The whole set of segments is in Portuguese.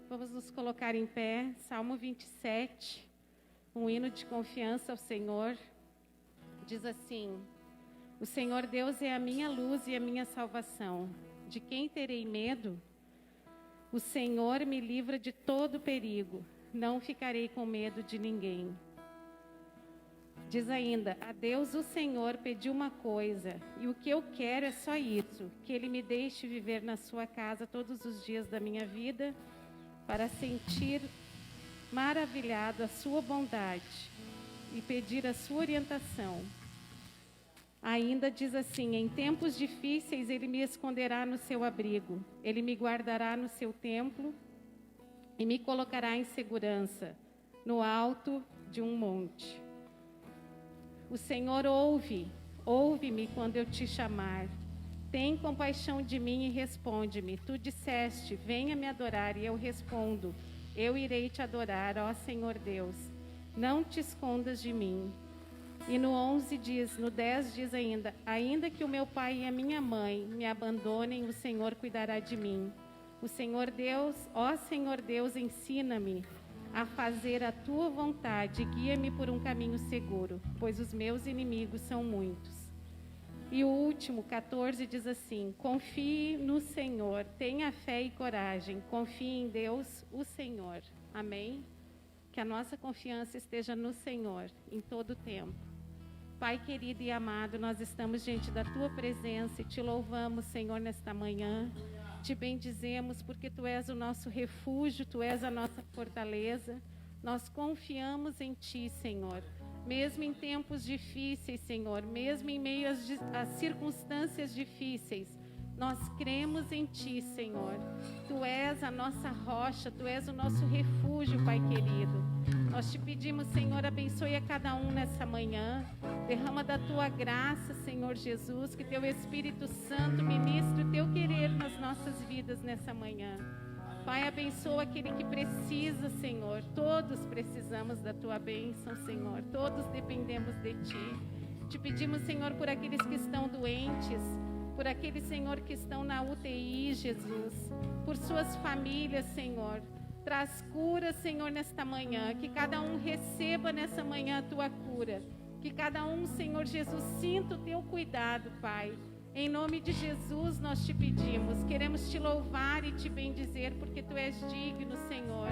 Vamos nos colocar em pé. Salmo 27, um hino de confiança ao Senhor. Diz assim: O Senhor Deus é a minha luz e a minha salvação. De quem terei medo? O Senhor me livra de todo perigo. Não ficarei com medo de ninguém. Diz ainda: a Deus o Senhor pediu uma coisa, e o que eu quero é só isso, que Ele me deixe viver na sua casa todos os dias da minha vida, para sentir maravilhado a sua bondade e pedir a sua orientação. Ainda diz assim: em tempos difíceis Ele me esconderá no seu abrigo, Ele me guardará no seu templo e me colocará em segurança no alto de um monte. O Senhor ouve-me quando eu te chamar. Tem compaixão de mim e responde-me. Tu disseste: venha me adorar, e eu respondo: eu irei te adorar, ó Senhor Deus. Não te escondas de mim. E no 11 diz, no 10 diz ainda que o meu pai e a minha mãe me abandonem, o Senhor cuidará de mim. O Senhor Deus, ó Senhor Deus, ensina-me a fazer a tua vontade, guia-me por um caminho seguro, pois os meus inimigos são muitos. E o último, 14, diz assim: confie no Senhor, tenha fé e coragem, confie em Deus, o Senhor. Amém? Que a nossa confiança esteja no Senhor, em todo o tempo. Pai querido e amado, nós estamos diante da tua presença e te louvamos, Senhor, nesta manhã. Te bendizemos porque Tu és o nosso refúgio, Tu és a nossa fortaleza. Nós confiamos em Ti, Senhor. Mesmo em tempos difíceis, Senhor, mesmo em meio às circunstâncias difíceis, nós cremos em Ti, Senhor. Tu és a nossa rocha, Tu és o nosso refúgio, Pai querido. Nós Te pedimos, Senhor, abençoe a cada um nessa manhã. Derrama da Tua graça, Senhor Jesus, que Teu Espírito Santo ministre o Teu querer nas nossas vidas nessa manhã. Pai, abençoa aquele que precisa, Senhor. Todos precisamos da Tua bênção, Senhor. Todos dependemos de Ti. Te pedimos, Senhor, por aqueles que estão doentes, por aqueles, Senhor, que estão na UTI, Jesus, por suas famílias, Senhor. Traz cura, Senhor, nesta manhã. Que cada um receba nessa manhã a Tua cura. Que cada um, Senhor Jesus, sinta o Teu cuidado, Pai. Em nome de Jesus nós Te pedimos. Queremos Te louvar e Te bendizer, porque Tu és digno, Senhor,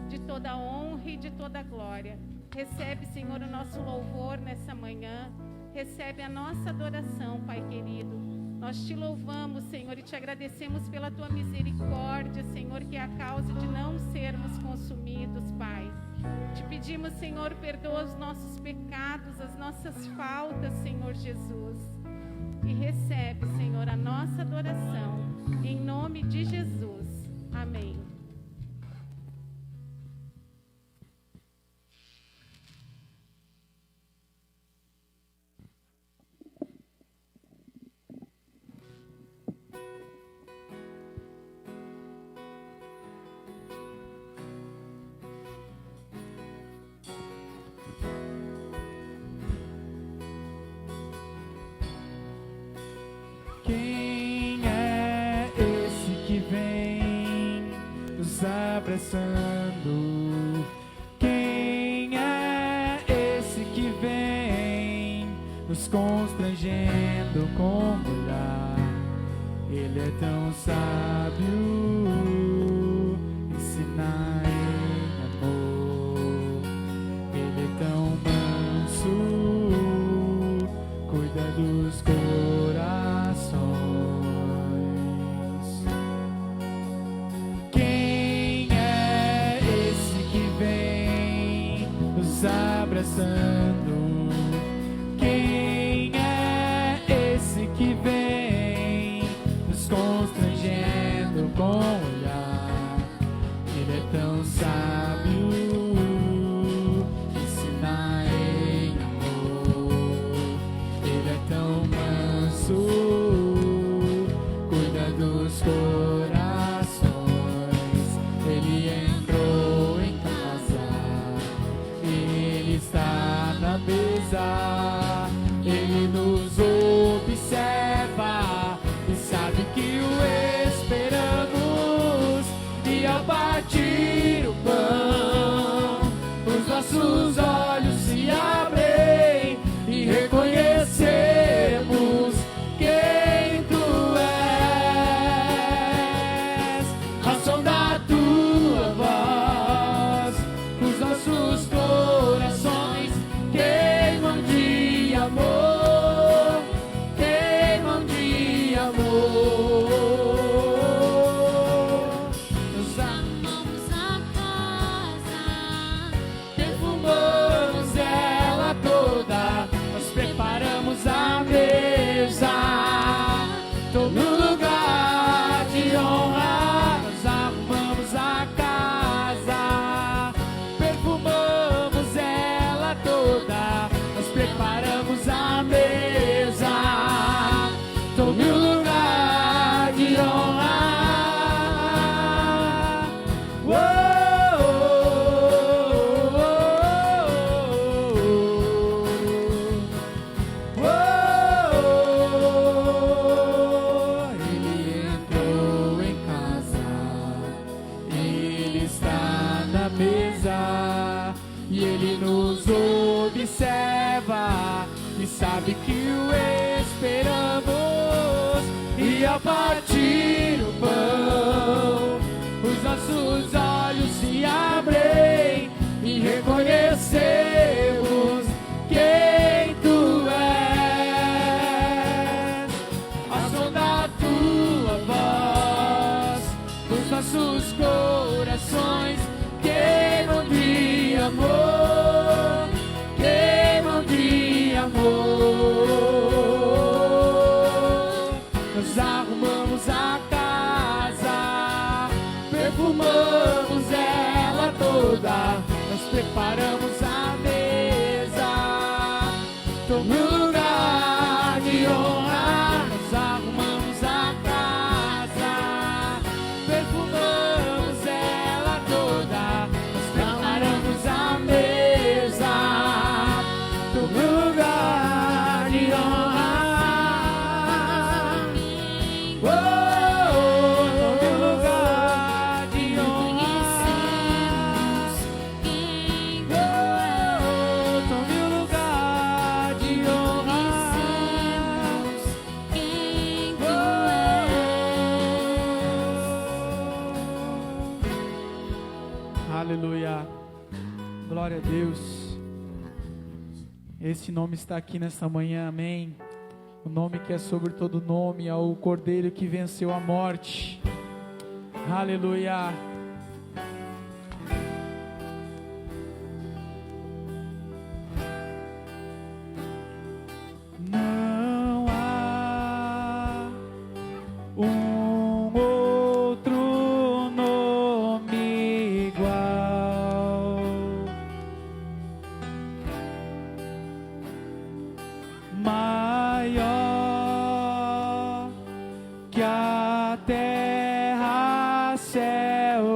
de toda honra e de toda glória. Recebe, Senhor, o nosso louvor nessa manhã. Recebe a nossa adoração, Pai querido. Nós Te louvamos, Senhor, e Te agradecemos pela Tua misericórdia, Senhor, que é a causa de não sermos consumidos, Pai. Te pedimos, Senhor, perdoa os nossos pecados, as nossas faltas, Senhor Jesus. E recebe, Senhor, a nossa adoração, em nome de Jesus. Amém. Quem é esse que vem nos abraçando? Quem é esse que vem nos constrangendo com o olhar? Ele é tão sábio, ensina em amor. Ele é tão manso, cuida dos corações. Quem é esse que vem nos abraçando? Quem é esse que vem nos constrangendo com o olhar? Ele é tão sábio, ensina em amor. Ele é tão manso, cuida dos corações. Ele entrou em casa, Ele está nossos olhos se abrem e reconhecemos quem tu és. Ao som da tua voz, os nossos corações queimam de amor, queimam de amor. Nos Amamos a casa, perfumamos ela toda, nós preparamos a mesa. Tome o lugar de honra, nós arrumamos a casa, perfumamos ela toda, nós preparamos a mesa. Tome o lugar de honra. Ele entrou em casa, ele está na mesa e ele nos observa e sabe que o esperamos. E ao partir o pão, os nossos olhos se abrem e reconhecemos quem tu és. Ao som da tua voz, os nossos corações queimam de amor, queimam de amor. Nós arrumamos a casa, perfumamos ela toda, nós preparamos a mesa. Tome o lugar de honra, nós arrumamos a casa, perfumamos ela toda, nós preparamos a mesa. Tome o lugar de honra. Oh, tome o lugar de honra. quem Oh, tome o lugar de honra. quem tu Aleluia. Glória a Deus. Esse nome está aqui nessa manhã, amém. O nome que é sobre todo nome, é o Cordeiro que venceu a morte. Aleluia. Não há um outro nome igual, maior que a terra, céu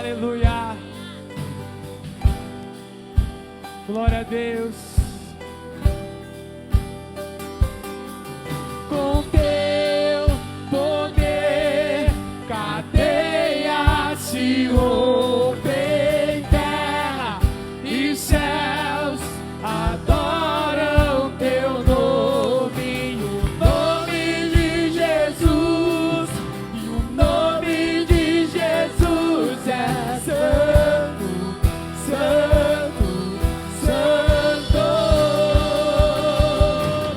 Aleluia. Glória a Deus. Com teu poder, cadeia se rompem, terra e céus adoram teu nome, e o nome de Jesus, e o nome de Jesus é santo, santo, santo.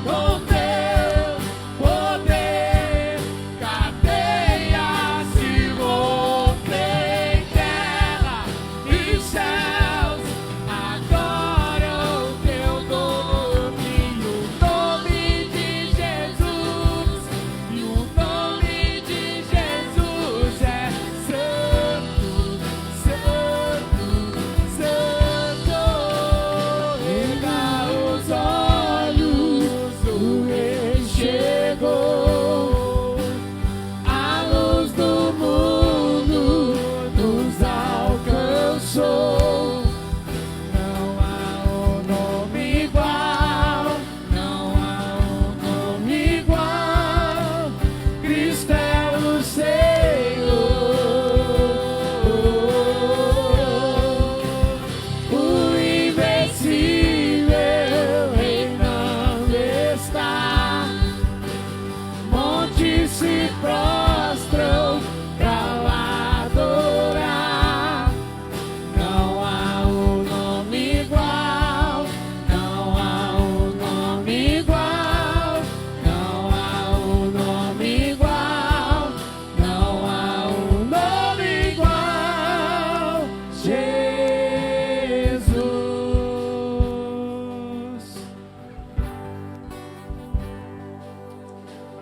Com teu poder, cadeias se rompem, terra e céus adoram teu nome, e o nome de Jesus, e o nome de Jesus é santo, santo, santo. Erga os olhos, o Rei chegou, a luz do mundo nos alcançou. Não há um nome igual, não há um nome igual. Cristo é o Senhor, o invencível reinando está. Montes se prostram pra adorar. Não há um nome igual, não há um nome igual, não há um nome igual, não há um nome igual. Jesus.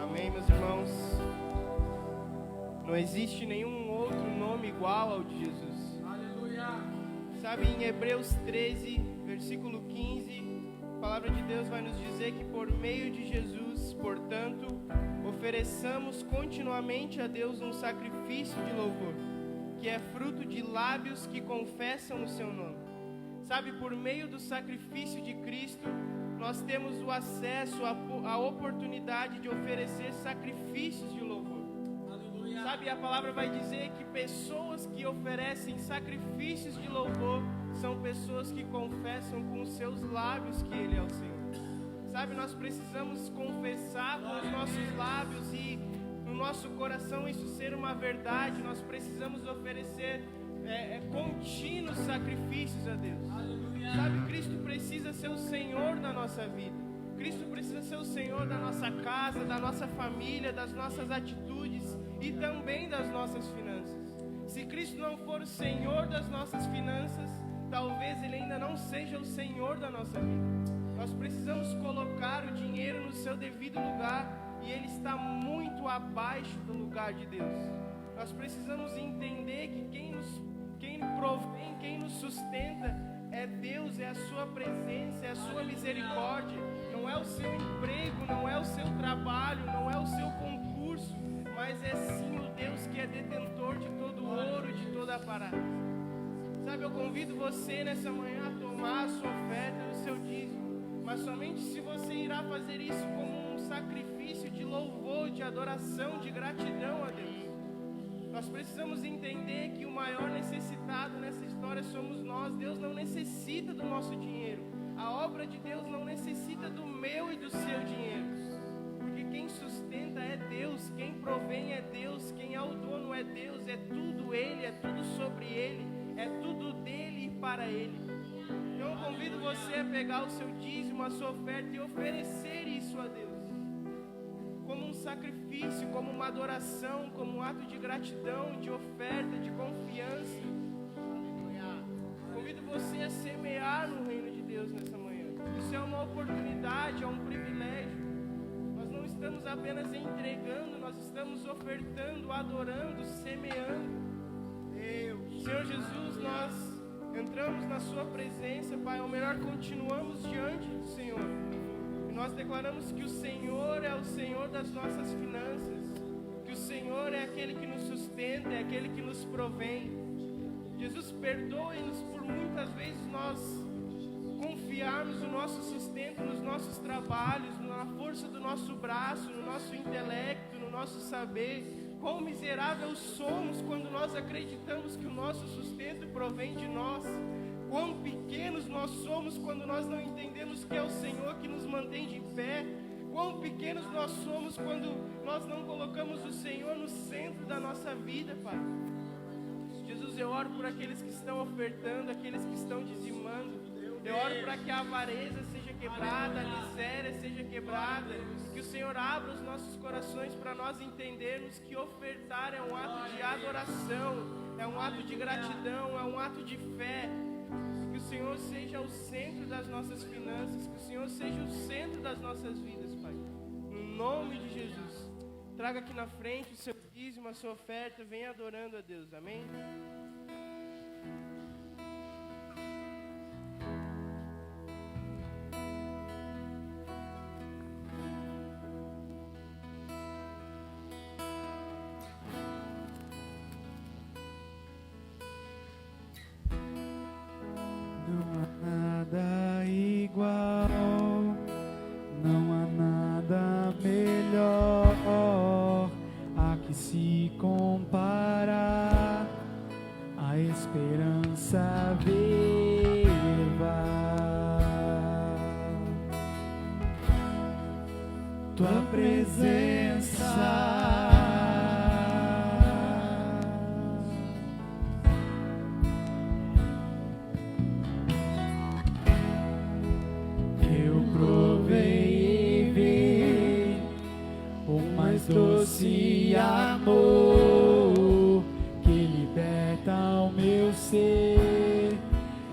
Amém, meus irmãos. Não existe nenhum outro nome igual ao de Jesus. Aleluia. Sabe, em Hebreus 13, versículo 15, a palavra de Deus vai nos dizer que por meio de Jesus, portanto, ofereçamos continuamente a Deus um sacrifício de louvor, que é fruto de lábios que confessam o seu nome. Sabe, por meio do sacrifício de Cristo, nós temos o acesso, a oportunidade de oferecer sacrifícios de louvor. Sabe, a palavra vai dizer que pessoas que oferecem sacrifícios de louvor são pessoas que confessam com os seus lábios que Ele é o Senhor. Sabe, nós precisamos confessar com os nossos lábios e no nosso coração isso ser uma verdade. Nós precisamos oferecer contínuos sacrifícios a Deus. Sabe, Cristo precisa ser o Senhor da nossa vida. Cristo precisa ser o Senhor da nossa casa, da nossa família, das nossas atitudes e também das nossas finanças. Se Cristo não for o Senhor das nossas finanças, talvez Ele ainda não seja o Senhor da nossa vida. Nós precisamos colocar o dinheiro no seu devido lugar e ele está muito abaixo do lugar de Deus. Nós precisamos entender que quem provém, quem nos sustenta é Deus, é a sua presença, é a sua misericórdia. Não é o seu emprego, não é o seu trabalho, não é o seu concurso, mas é sim o Deus que é detentor de todo o ouro, de toda a parada. Sabe, eu convido você nessa manhã a tomar a sua oferta, o seu dízimo, mas somente se você irá fazer isso como um sacrifício de louvor, de adoração, de gratidão a Deus. Nós precisamos entender que o maior necessitado nessa história somos nós. Deus não necessita do nosso dinheiro. A obra de Deus não necessita do meu e do seu dinheiro. Porque quem sustenta é Deus, quem provém é Deus, quem é o dono é Deus, é tudo Ele, é tudo sobre Ele, é tudo dele e para Ele. Então eu convido você a pegar o seu dízimo, a sua oferta e oferecer isso a Deus. Como um sacrifício, como uma adoração, como um ato de gratidão, de oferta, de confiança. Convido você a semear no reino de Deus nessa manhã. Isso é uma oportunidade, é um privilégio. Nós não estamos apenas entregando, nós estamos ofertando, adorando, semeando. Senhor Jesus, nós entramos na sua presença, Pai, ou melhor, continuamos diante do Senhor. Nós declaramos que o Senhor é o Senhor das nossas finanças, que o Senhor é aquele que nos sustenta, é aquele que nos provém. Jesus, perdoe-nos por muitas vezes nós confiarmos o nosso sustento nos nossos trabalhos, na força do nosso braço, no nosso intelecto, no nosso saber. Quão miserável somos quando nós acreditamos que o nosso sustento provém de nós. Quão pequenos nós somos quando nós não entendemos que é o Senhor que nos mantém de pé. Quão pequenos nós somos quando nós não colocamos o Senhor no centro da nossa vida, Pai. Jesus, eu oro por aqueles que estão ofertando, aqueles que estão dizimando. Eu oro para que a avareza seja quebrada, a miséria seja quebrada, que o Senhor abra os nossos corações para nós entendermos que ofertar é um ato de adoração, é um ato de gratidão, é um ato de fé. Que o Senhor seja o centro das nossas finanças, que o Senhor seja o centro das nossas vidas, Pai. No nome de Jesus. Traga aqui na frente o seu dízimo, a sua oferta, venha adorando a Deus, amém? Não há nada igual, não há nada melhor a que se comparar, a esperança viva. Tua presença. Doce amor que liberta o meu ser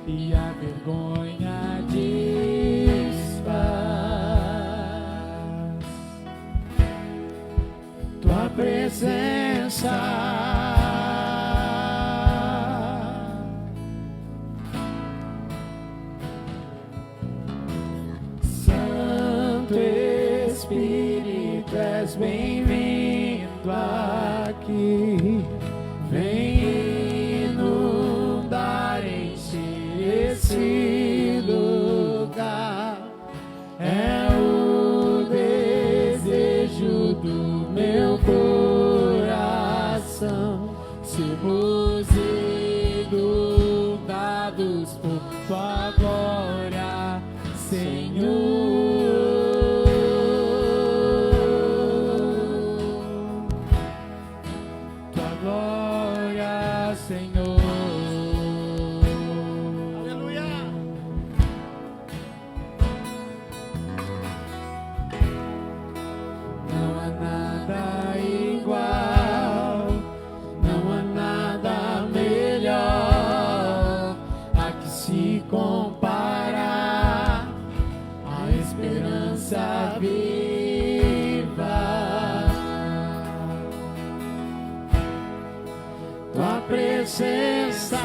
e a vergonha desfaz. Tua presença. Santo Espírito, és bem-vindo aqui, vem inundar, encher esse lugar. É o desejo do meu coração, sermos inundados por tua glória, Senhor. Presença,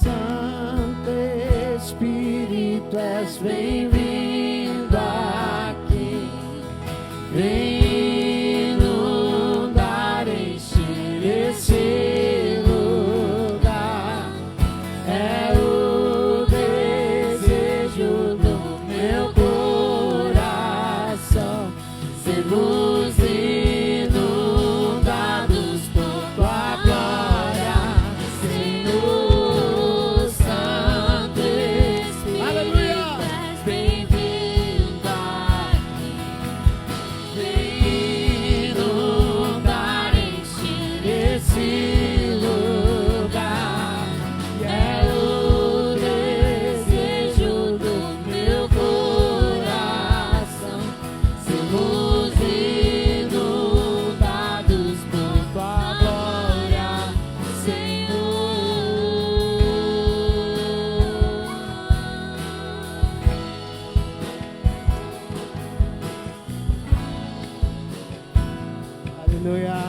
Santo Espírito, és bem-vindo aqui, vem inundar, encher esse lugar. É o desejo do meu coração, sermos inundados por tua glória, Senhor. Santo Espírito, aleluia, és bem-vindo aqui, vem inundar, encher esse lugar. E é o desejo do meu coração, sermos inundados por tua glória, Senhor. Aleluia.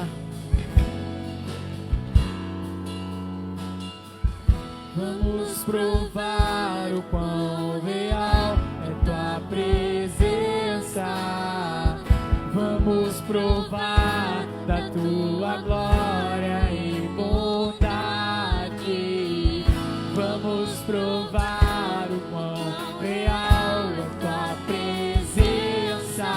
Vamos provar o quão real é tua presença. provar da tua glória e bondade. Vamos provar o quão real é tua presença.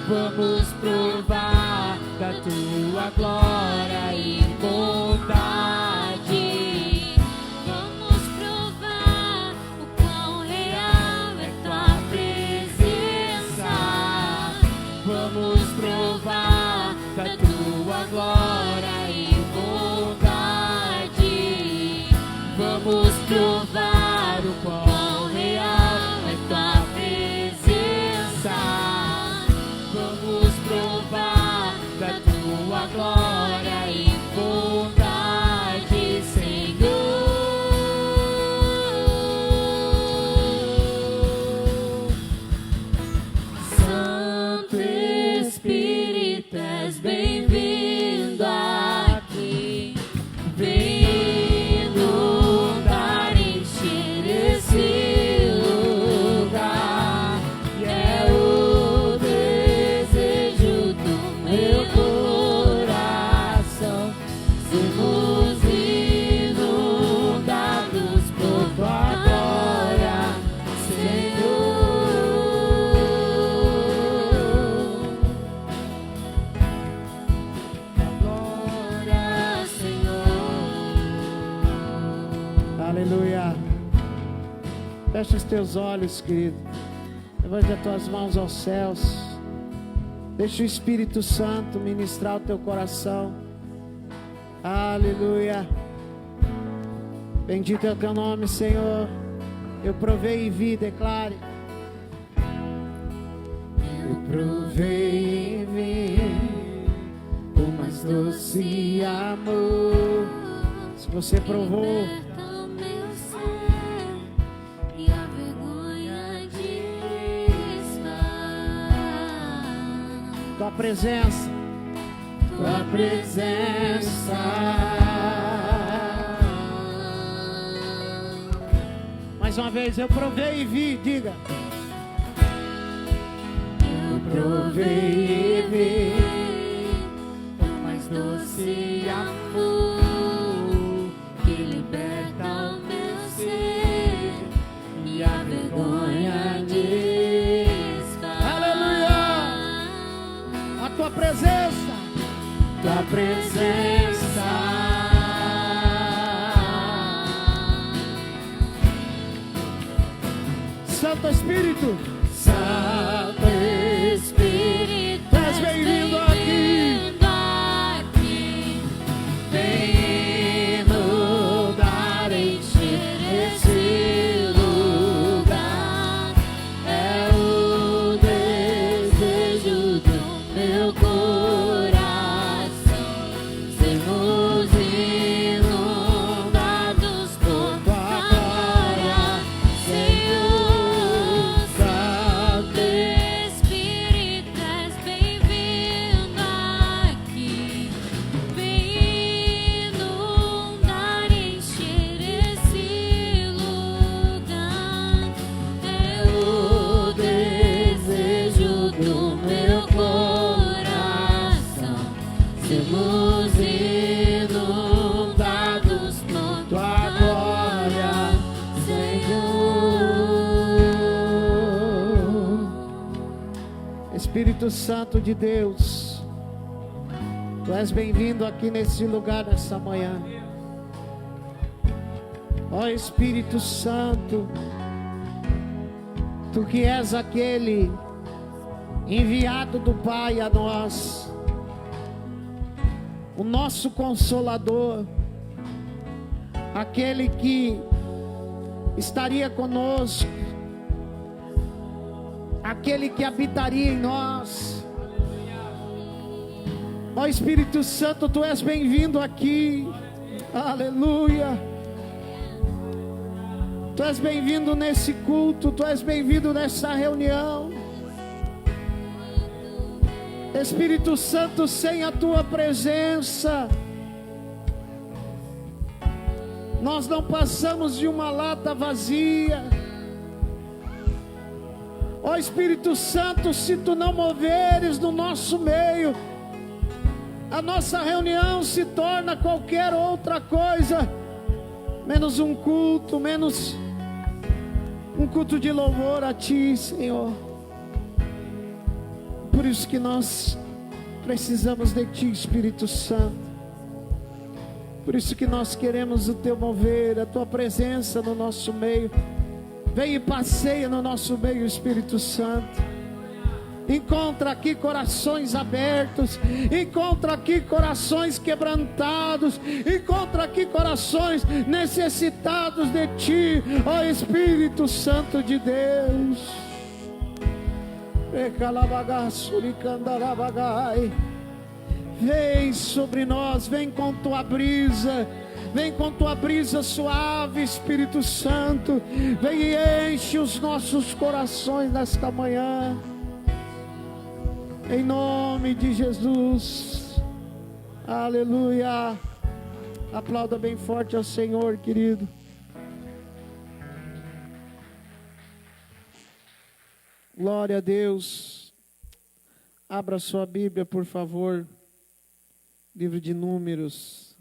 Vamos provar da tua glória e bondade. Vamos provar o quão real é tua presença. Vamos provar da tua glória e bondade. Vamos provar o quão real é tua presença. Vamos provar da tua glória e bondade, Senhor. Santo Espírito, és bem-vindo aqui. Vem inundar, encher esse lugar. E é o desejo do meu coração. Sermos inundados por tua glória, Senhor. Glória, Senhor. Aleluia. Fecha os teus olhos, querido. Levante as tuas mãos aos céus. Deixa o Espírito Santo ministrar o teu coração. Aleluia. Bendito é o teu nome, Senhor. Eu provei e vi, declare. Eu provei e vi o mais doce amor. Se você provou, Liberta o meu ser e a vergonha desfaz. tua presença, tua presença. Mais uma vez, eu provei e vi, diga. Eu provei e vi o mais doce amor Que liberta o meu ser e a vergonha desfaz. Aleluia! A tua presença, tua presença. Santo Espírito, Santo Espírito, tu és bem-vindo aqui. Vem inundar, encher esse lugar. É o desejo do meu coração. Sermos inundados por tua glória, Senhor. Santo Espírito, és bem-vindo aqui. Vem inundar, encher esse lugar. É o desejo do meu coração. Sermos inundados por tua glória, Senhor. Espírito Santo de Deus, tu és bem-vindo aqui nesse lugar nessa manhã. Ó Espírito Santo, tu que és aquele enviado do Pai a nós, o nosso Consolador, aquele que estaria conosco, aquele que habitaria em nós. Ó Espírito Santo, tu és bem-vindo aqui. Aleluia. Tu és bem-vindo nesse culto, tu és bem-vindo nessa reunião. Espírito Santo, sem a tua presença, nós não passamos de uma lata vazia. Ó Espírito Santo, se tu não moveres no nosso meio, a nossa reunião se torna qualquer outra coisa, menos um culto, menos um culto de louvor a Ti, Senhor. Por isso que nós precisamos de Ti, Espírito Santo. Por isso que nós queremos o Teu mover, a Tua presença no nosso meio. Vem e passeia no nosso meio, Espírito Santo. Encontra aqui corações abertos, encontra aqui corações quebrantados, encontra aqui corações necessitados de Ti, ó Espírito Santo de Deus. Vem sobre nós, vem com Tua brisa. Vem com Tua brisa suave, Espírito Santo. Vem e enche os nossos corações nesta manhã. Em nome de Jesus. Aleluia. Aplauda bem forte ao Senhor, querido. Glória a Deus. Abra sua Bíblia, por favor. Livro de Números,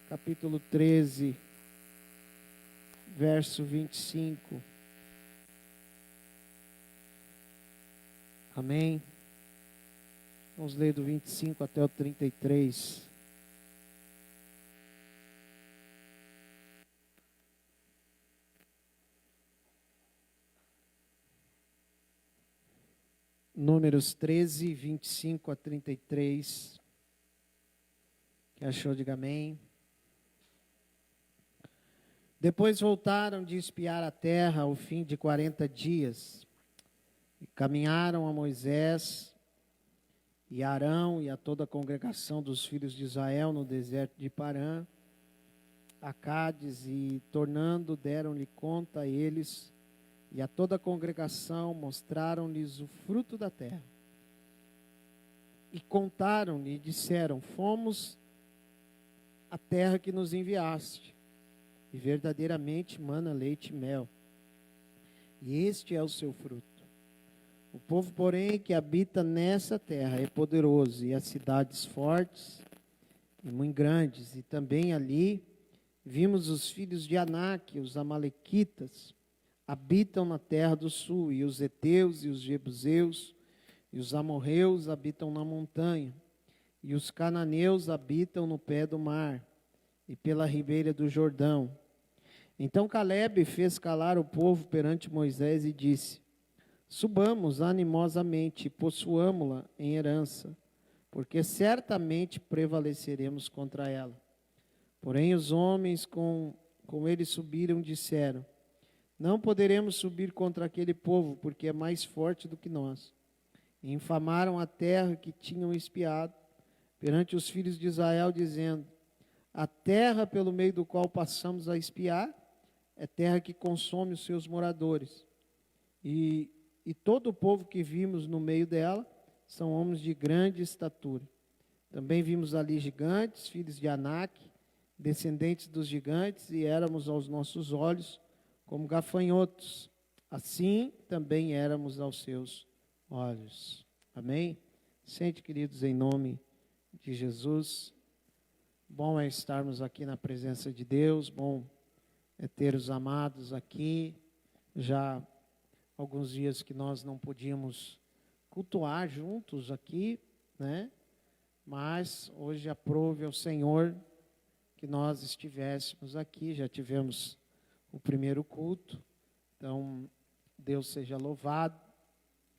capítulo 13, verso 25. Amém. Vamos ler do 25 até o 33. Números 13, 25 a 33. Quem achou, diga amém. Depois voltaram de espiar a terra ao fim de 40 dias. E caminharam a Moisés e a Arão e a toda a congregação dos filhos de Israel no deserto de Parã, a Cádiz, e tornando deram-lhe conta a eles e a toda a congregação, mostraram-lhes o fruto da terra. E contaram-lhe e disseram: fomos à terra que nos enviaste, e verdadeiramente mana leite e mel, e este é o seu fruto. O povo, porém, que habita nessa terra é poderoso, e as cidades fortes e muito grandes. E também ali vimos os filhos de Anak, os amalequitas, habitam na terra do sul, e os heteus e os jebuseus e os amorreus habitam na montanha, e os cananeus habitam no pé do mar e pela ribeira do Jordão. Então Calebe fez calar o povo perante Moisés e disse: subamos animosamente e possuamo-la em herança, porque certamente prevaleceremos contra ela. Porém os homens com ele subiram disseram: não poderemos subir contra aquele povo, porque é mais forte do que nós. E infamaram a terra que tinham espiado perante os filhos de Israel, dizendo: a terra pelo meio do qual passamos a espiar é terra que consome os seus moradores. E todo o povo que vimos no meio dela são homens de grande estatura. Também vimos ali gigantes, filhos de Anak, descendentes dos gigantes, e éramos aos nossos olhos como gafanhotos. Assim também éramos aos seus olhos. Amém? Sente, queridos, em nome de Jesus. Bom é estarmos aqui na presença de Deus, bom é ter os amados aqui. Já alguns dias que nós não podíamos cultuar juntos aqui, né? Mas hoje aprove ao Senhor que nós estivéssemos aqui. Já tivemos o primeiro culto, então Deus seja louvado.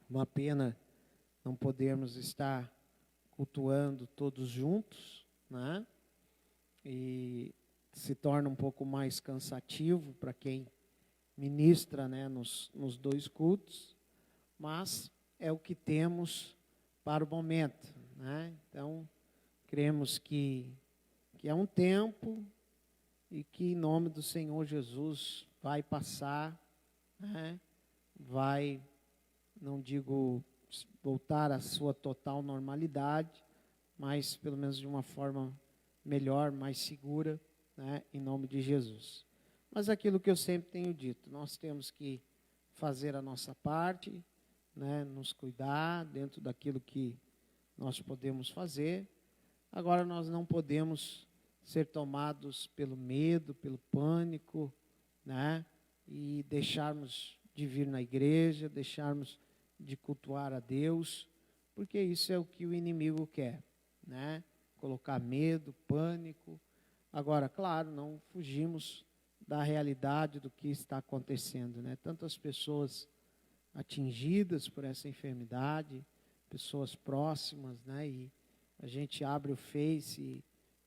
Uma pena não podermos estar cultuando todos juntos, né? E se torna um pouco mais cansativo para quem ministra, né, nos dois cultos, mas é o que temos para o momento, né? Então, cremos que é um tempo e que em nome do Senhor Jesus vai passar, né? Vai, não digo voltar à sua total normalidade, mas pelo menos de uma forma melhor, mais segura, né? Em nome de Jesus. Mas aquilo que eu sempre tenho dito, nós temos que fazer a nossa parte, né, nos cuidar dentro daquilo que nós podemos fazer. Agora nós não podemos ser tomados pelo medo, pelo pânico, né, e deixarmos de vir na igreja, deixarmos de cultuar a Deus, porque isso é o que o inimigo quer, né? Colocar medo, pânico. Agora, claro, não fugimos da realidade do que está acontecendo, né? Tantas pessoas atingidas por essa enfermidade, pessoas próximas, né? E a gente abre o Face e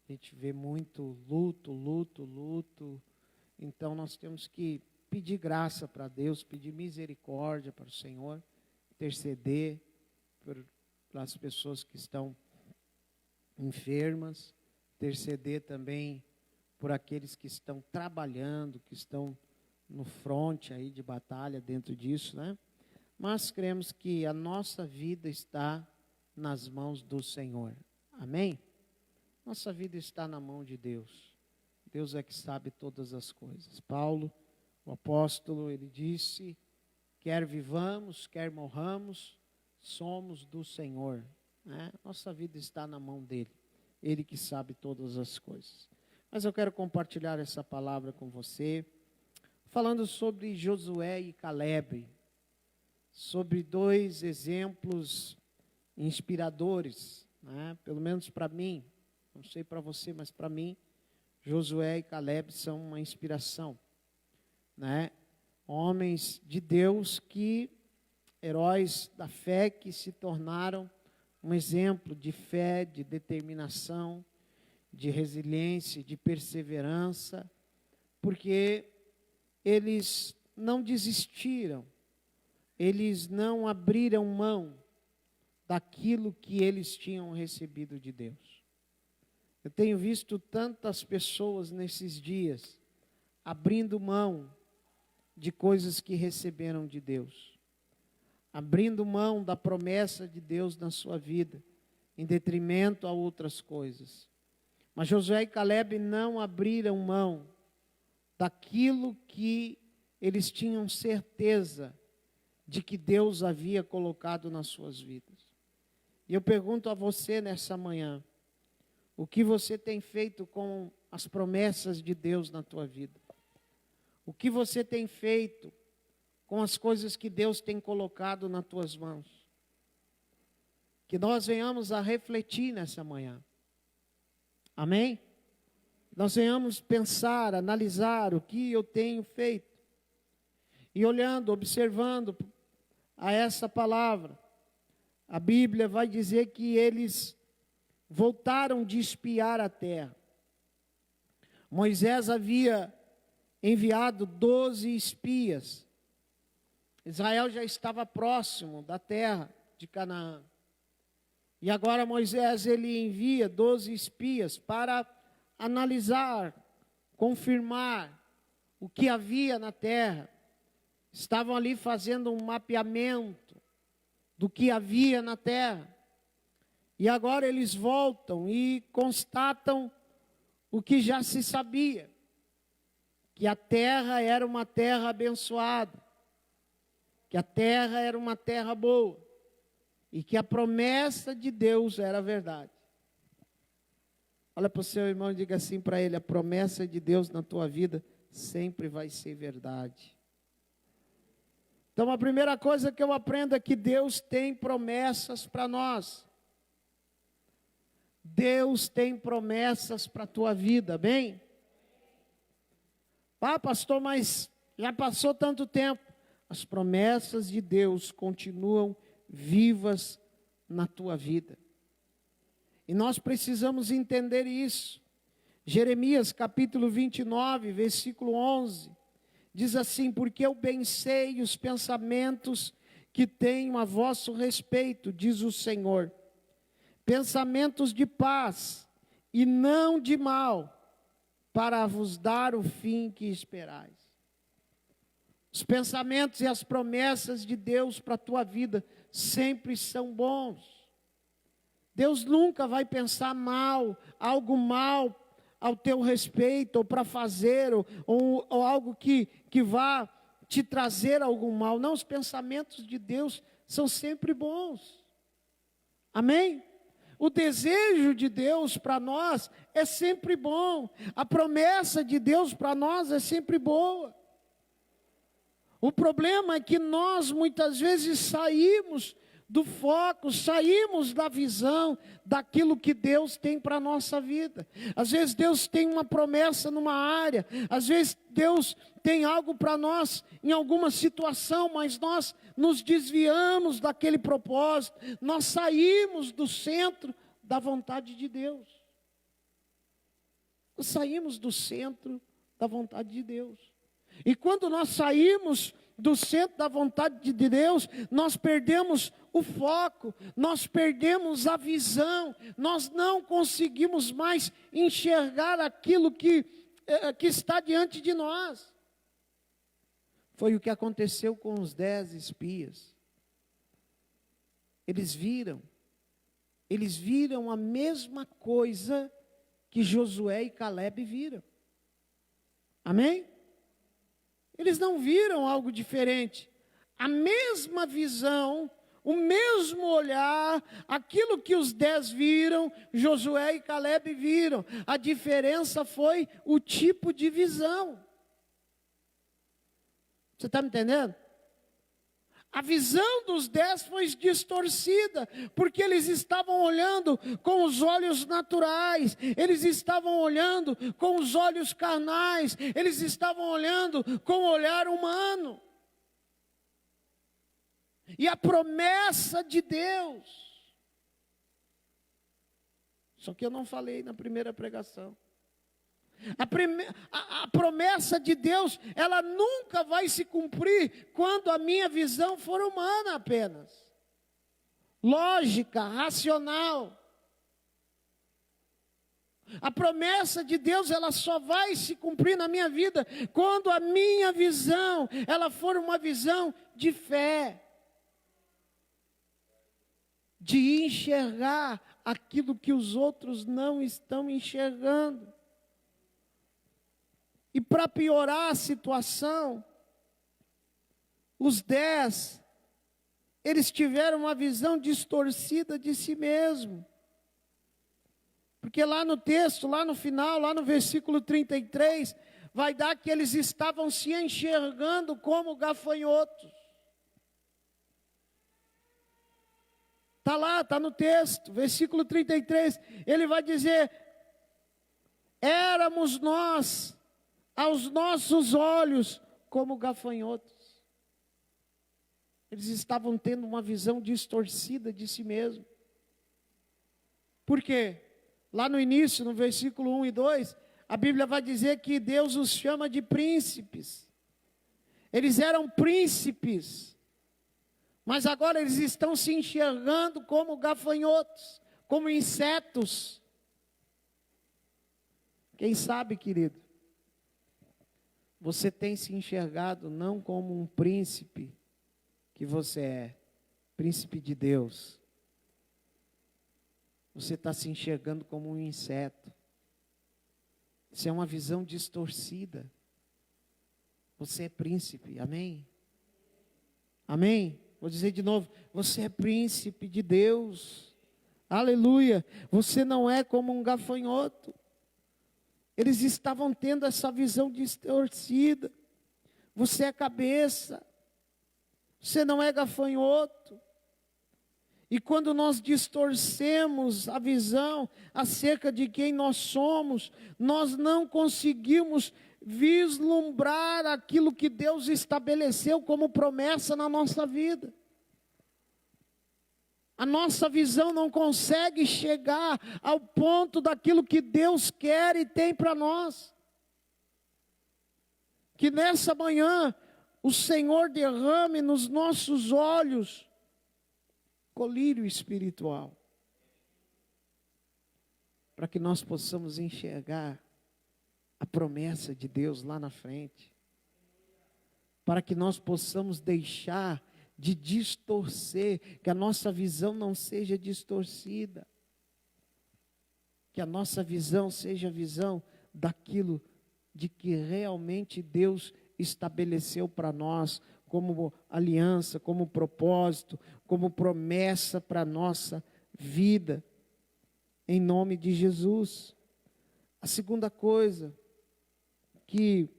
a gente vê muito luto. Então nós temos que pedir graça para Deus, pedir misericórdia para o Senhor, interceder pelas pessoas que estão enfermas, interceder também por aqueles que estão trabalhando, que estão no fronte aí de batalha dentro disso, né? Mas cremos que a nossa vida está nas mãos do Senhor. Amém? Nossa vida está na mão de Deus. Deus é que sabe todas as coisas. Paulo, o apóstolo, ele disse: quer vivamos, quer morramos, somos do Senhor. Né? Nossa vida está na mão dele. Ele que sabe todas as coisas. Mas eu quero compartilhar essa palavra com você, falando sobre Josué e Calebe, sobre dois exemplos inspiradores, né? Pelo menos para mim, não sei para você, mas para mim, Josué e Calebe são uma inspiração, né? Homens de Deus heróis da fé que se tornaram um exemplo de fé, de determinação, de resiliência, de perseverança, porque eles não desistiram, eles não abriram mão daquilo que eles tinham recebido de Deus. Eu tenho visto tantas pessoas nesses dias abrindo mão de coisas que receberam de Deus, abrindo mão da promessa de Deus na sua vida, em detrimento a outras coisas. Mas Josué e Calebe não abriram mão daquilo que eles tinham certeza de que Deus havia colocado nas suas vidas. E eu pergunto a você nessa manhã, o que você tem feito com as promessas de Deus na tua vida? O que você tem feito com as coisas que Deus tem colocado nas tuas mãos? Que nós venhamos a refletir nessa manhã. Amém? Nós venhamos pensar, analisar o que eu tenho feito. E olhando, observando a essa palavra, a Bíblia vai dizer que eles voltaram de espiar a terra. Moisés havia enviado 12 espias. Israel já estava próximo da terra de Canaã. E agora Moisés, ele envia 12 espias para analisar, confirmar o que havia na terra. Estavam ali fazendo um mapeamento do que havia na terra. E agora eles voltam e constatam o que já se sabia, que a terra era uma terra abençoada, que a terra era uma terra boa, e que a promessa de Deus era verdade. Olha para o seu irmão e diga assim para ele: a promessa de Deus na tua vida sempre vai ser verdade. Então a primeira coisa que eu aprendo é que Deus tem promessas para nós. Deus tem promessas para a tua vida, bem? Ah, pastor, mas já passou tanto tempo. As promessas de Deus continuam vivas na tua vida. E nós precisamos entender isso. Jeremias capítulo 29, versículo 11, diz assim: porque eu bem sei os pensamentos que tenho a vosso respeito, diz o Senhor, pensamentos de paz e não de mal, para vos dar o fim que esperais. Os pensamentos e as promessas de Deus para a tua vida sempre são bons. Deus nunca vai pensar algo mal ao teu respeito, ou para fazer, ou algo que vá te trazer algum mal. Não, os pensamentos de Deus são sempre bons. Amém? O desejo de Deus para nós é sempre bom. A promessa de Deus para nós é sempre boa. O problema é que nós muitas vezes saímos do foco, saímos da visão daquilo que Deus tem para a nossa vida. Às vezes Deus tem uma promessa numa área, às vezes Deus tem algo para nós em alguma situação, mas nós nos desviamos daquele propósito, nós saímos do centro da vontade de Deus. Nós saímos do centro da vontade de Deus. E quando nós saímos do centro da vontade de Deus, nós perdemos o foco, nós perdemos a visão, nós não conseguimos mais enxergar aquilo que está diante de nós. Foi o que aconteceu com os 10 espias. Eles viram a mesma coisa que Josué e Caleb viram. Amém? Eles não viram algo diferente. A mesma visão, o mesmo olhar, aquilo que os 10 viram, Josué e Caleb viram. A diferença foi o tipo de visão. Você está me entendendo? A visão dos 10 foi distorcida, porque eles estavam olhando com os olhos naturais, eles estavam olhando com os olhos carnais, eles estavam olhando com o olhar humano. E a promessa de Deus, só que eu não falei na primeira pregação. A promessa de Deus, ela nunca vai se cumprir quando a minha visão for humana apenas. Lógica, racional. A promessa de Deus, ela só vai se cumprir na minha vida quando a minha visão, ela for uma visão de fé. De enxergar aquilo que os outros não estão enxergando. E para piorar a situação, os 10, eles tiveram uma visão distorcida de si mesmo. Porque lá no texto, lá no final, lá no versículo 33, vai dar que eles estavam se enxergando como gafanhotos. Está lá, está no texto, versículo 33, ele vai dizer: éramos nós, aos nossos olhos, como gafanhotos. Eles estavam tendo uma visão distorcida de si mesmo. Por quê? Lá no início, no versículo 1 e 2, a Bíblia vai dizer que Deus os chama de príncipes. Eles eram príncipes, mas agora eles estão se enxergando como gafanhotos, como insetos. Quem sabe, querido, você tem se enxergado não como um príncipe que você é, príncipe de Deus. Você está se enxergando como um inseto. Isso é uma visão distorcida. Você é príncipe, amém? Amém? Vou dizer de novo, você é príncipe de Deus. Aleluia! Você não é como um gafanhoto. Eles estavam tendo essa visão distorcida. Você é cabeça. Você não é gafanhoto. E quando nós distorcemos a visão acerca de quem nós somos, nós não conseguimos vislumbrar aquilo que Deus estabeleceu como promessa na nossa vida. A nossa visão não consegue chegar ao ponto daquilo que Deus quer e tem para nós. Que nessa manhã o Senhor derrame nos nossos olhos colírio espiritual, para que nós possamos enxergar a promessa de Deus lá na frente, para que nós possamos deixar de distorcer, que a nossa visão não seja distorcida, que a nossa visão seja a visão daquilo de que realmente Deus estabeleceu para nós como aliança, como propósito, como promessa para a nossa vida, em nome de Jesus. A segunda coisa que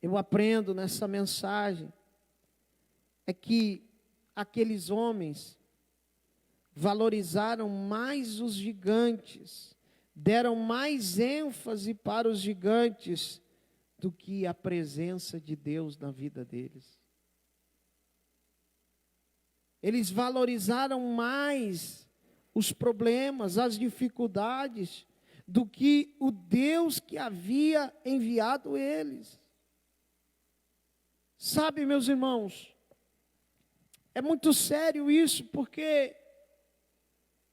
eu aprendo nessa mensagem é que aqueles homens valorizaram mais os gigantes, deram mais ênfase para os gigantes do que a presença de Deus na vida deles. Eles valorizaram mais os problemas, as dificuldades, do que o Deus que havia enviado eles. Sabe, meus irmãos, é muito sério isso, porque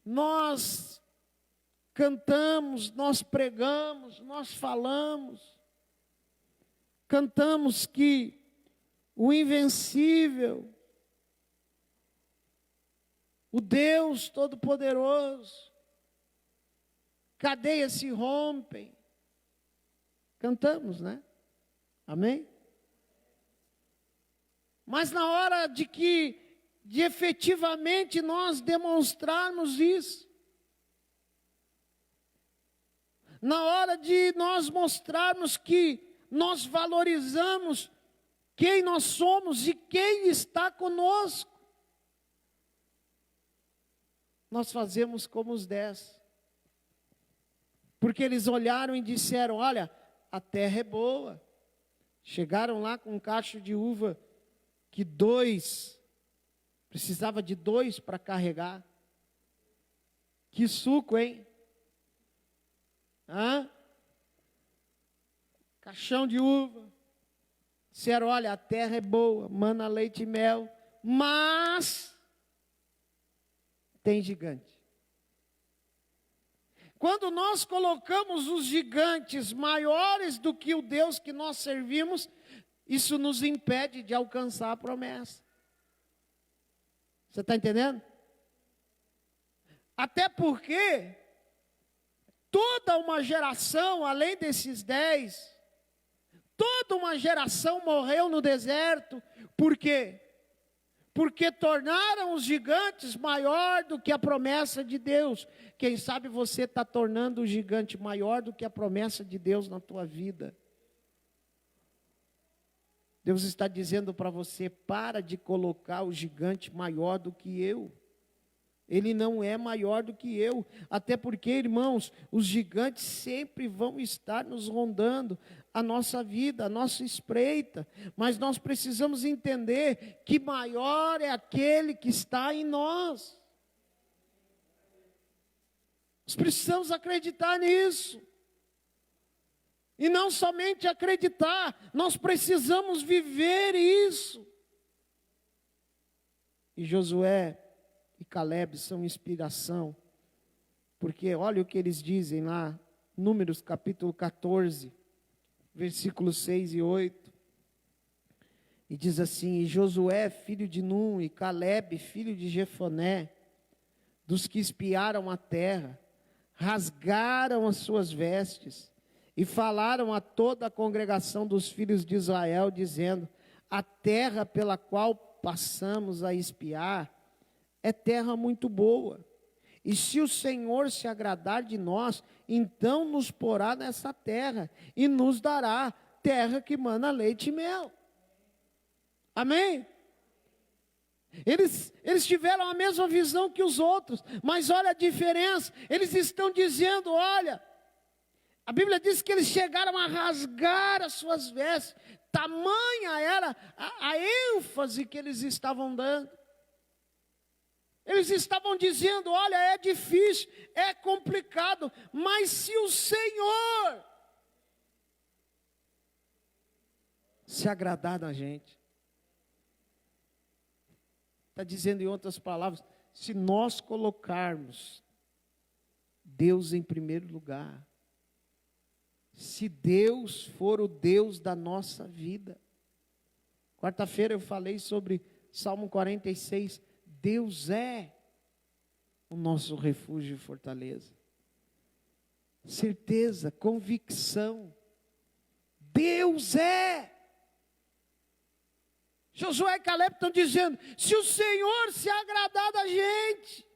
nós cantamos, nós pregamos, nós falamos, cantamos que o invencível, o Deus Todo-Poderoso, cadeias se rompem. Cantamos, né? Amém? Mas na hora de efetivamente nós demonstrarmos isso, na hora de nós mostrarmos que nós valorizamos quem nós somos e quem está conosco, nós fazemos como os 10. Porque eles olharam e disseram: olha, a terra é boa. Chegaram lá com um cacho de uva que precisava de 2 para carregar. Que suco, hein? Caixão de uva. Disseram: olha, a terra é boa, mana leite e mel, mas tem gigante. Quando nós colocamos os gigantes maiores do que o Deus que nós servimos, isso nos impede de alcançar a promessa. Você está entendendo? Até porque toda uma geração, além desses 10, toda uma geração morreu no deserto. Por quê? Porque tornaram os gigantes maior do que a promessa de Deus. Quem sabe você está tornando o gigante maior do que a promessa de Deus na tua vida. Deus está dizendo para você: para de colocar o gigante maior do que eu. Ele não é maior do que eu. Até porque, irmãos, os gigantes sempre vão estar nos rondando a nossa vida, a nossa espreita. Mas nós precisamos entender que maior é aquele que está em nós. Nós precisamos acreditar nisso. E não somente acreditar, nós precisamos viver isso. E Josué e Caleb são inspiração, porque olha o que eles dizem lá, Números capítulo 14, versículos 6 e 8. E diz assim: e Josué, filho de Num, e Caleb, filho de Jefoné, dos que espiaram a terra, rasgaram as suas vestes, e falaram a toda a congregação dos filhos de Israel, dizendo: a terra pela qual passamos a espiar é terra muito boa. E se o Senhor se agradar de nós, então nos porá nessa terra e nos dará terra que mana leite e mel. Amém? Eles tiveram a mesma visão que os outros, mas olha a diferença. Eles estão dizendo: olha, a Bíblia diz que eles chegaram a rasgar as suas vestes. Tamanha era a ênfase que eles estavam dando. Eles estavam dizendo: olha, é difícil, é complicado, mas se o Senhor se agradar da gente, está dizendo em outras palavras, se nós colocarmos Deus em primeiro lugar, se Deus for o Deus da nossa vida. Quarta-feira eu falei sobre Salmo 46, Deus é o nosso refúgio e fortaleza. Certeza, convicção. Deus é. Josué e Caleb estão dizendo: se o Senhor se agradar da gente,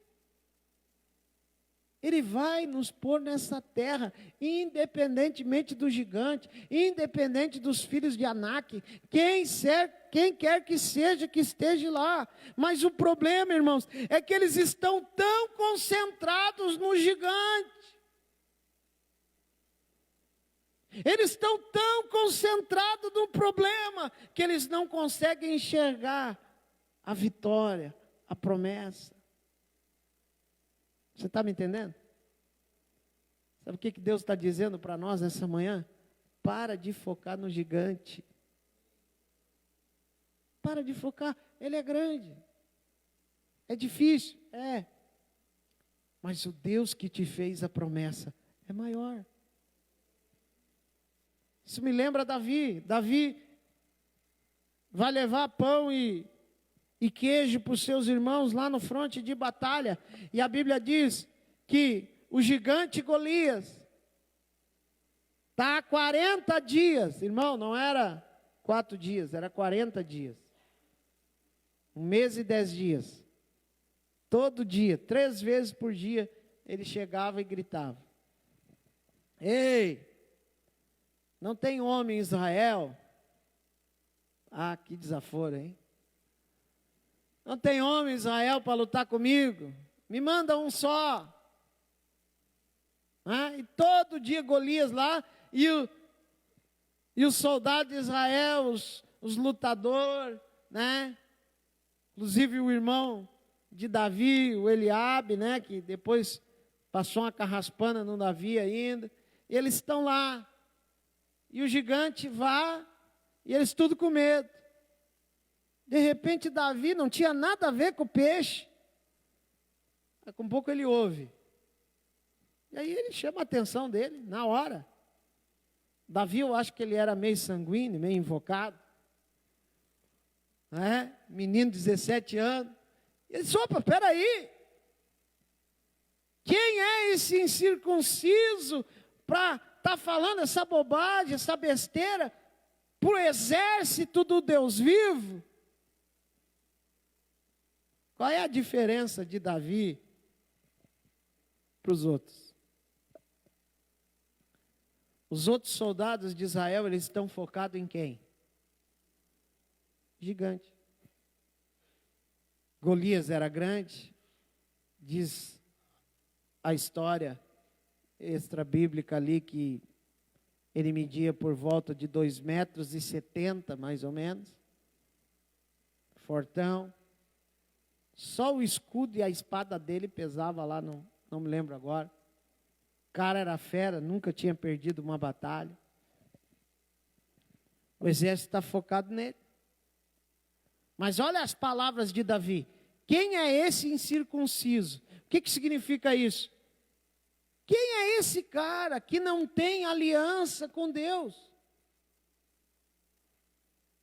Ele vai nos pôr nessa terra, independentemente do gigante, independente dos filhos de Anak, quem quer que seja que esteja lá. Mas o problema, irmãos, é que eles estão tão concentrados no gigante. Eles estão tão concentrados no problema, que eles não conseguem enxergar a vitória, a promessa. Você está me entendendo? Sabe o que Deus está dizendo para nós nessa manhã? Para de focar no gigante. Para de focar, ele é grande. É difícil, é. Mas o Deus que te fez a promessa é maior. Isso me lembra Davi. Davi vai levar pão e queijo para os seus irmãos lá no fronte de batalha. E a Bíblia diz que o gigante Golias está há 40 dias. Irmão, não era 4 dias, era 40 dias. 1 mês e 10 dias. Todo dia, 3 vezes por dia, ele chegava e gritava: ei, não tem homem em Israel? Ah, que desaforo, hein? Não tem homem em Israel para lutar comigo? Me manda um só. E todo dia Golias lá, e os soldados de Israel, os lutadores, né? Inclusive o irmão de Davi, o Eliabe, né? Que depois passou uma carraspana no Davi ainda. E eles estão lá. E o gigante vai, e eles tudo com medo. De repente Davi não tinha nada a ver com o peixe. Com um pouco ele ouve. E aí ele chama a atenção dele, na hora. Davi, eu acho que ele era meio sanguíneo, meio invocado. Menino de 17 anos. Ele disse: opa, peraí. Quem é esse incircunciso para estar falando essa bobagem, essa besteira, para o exército do Deus vivo? Qual é a diferença de Davi para os outros? Os outros soldados de Israel, eles estão focados em quem? Gigante. Golias era grande, diz a história extra-bíblica ali que ele media por volta de 2,70 metros, mais ou menos. Fortão. Só o escudo e a espada dele pesava lá, não me lembro agora. O cara era fera, nunca tinha perdido uma batalha. O exército está focado nele. Mas olha as palavras de Davi. Quem é esse incircunciso? O que significa isso? Quem é esse cara que não tem aliança com Deus?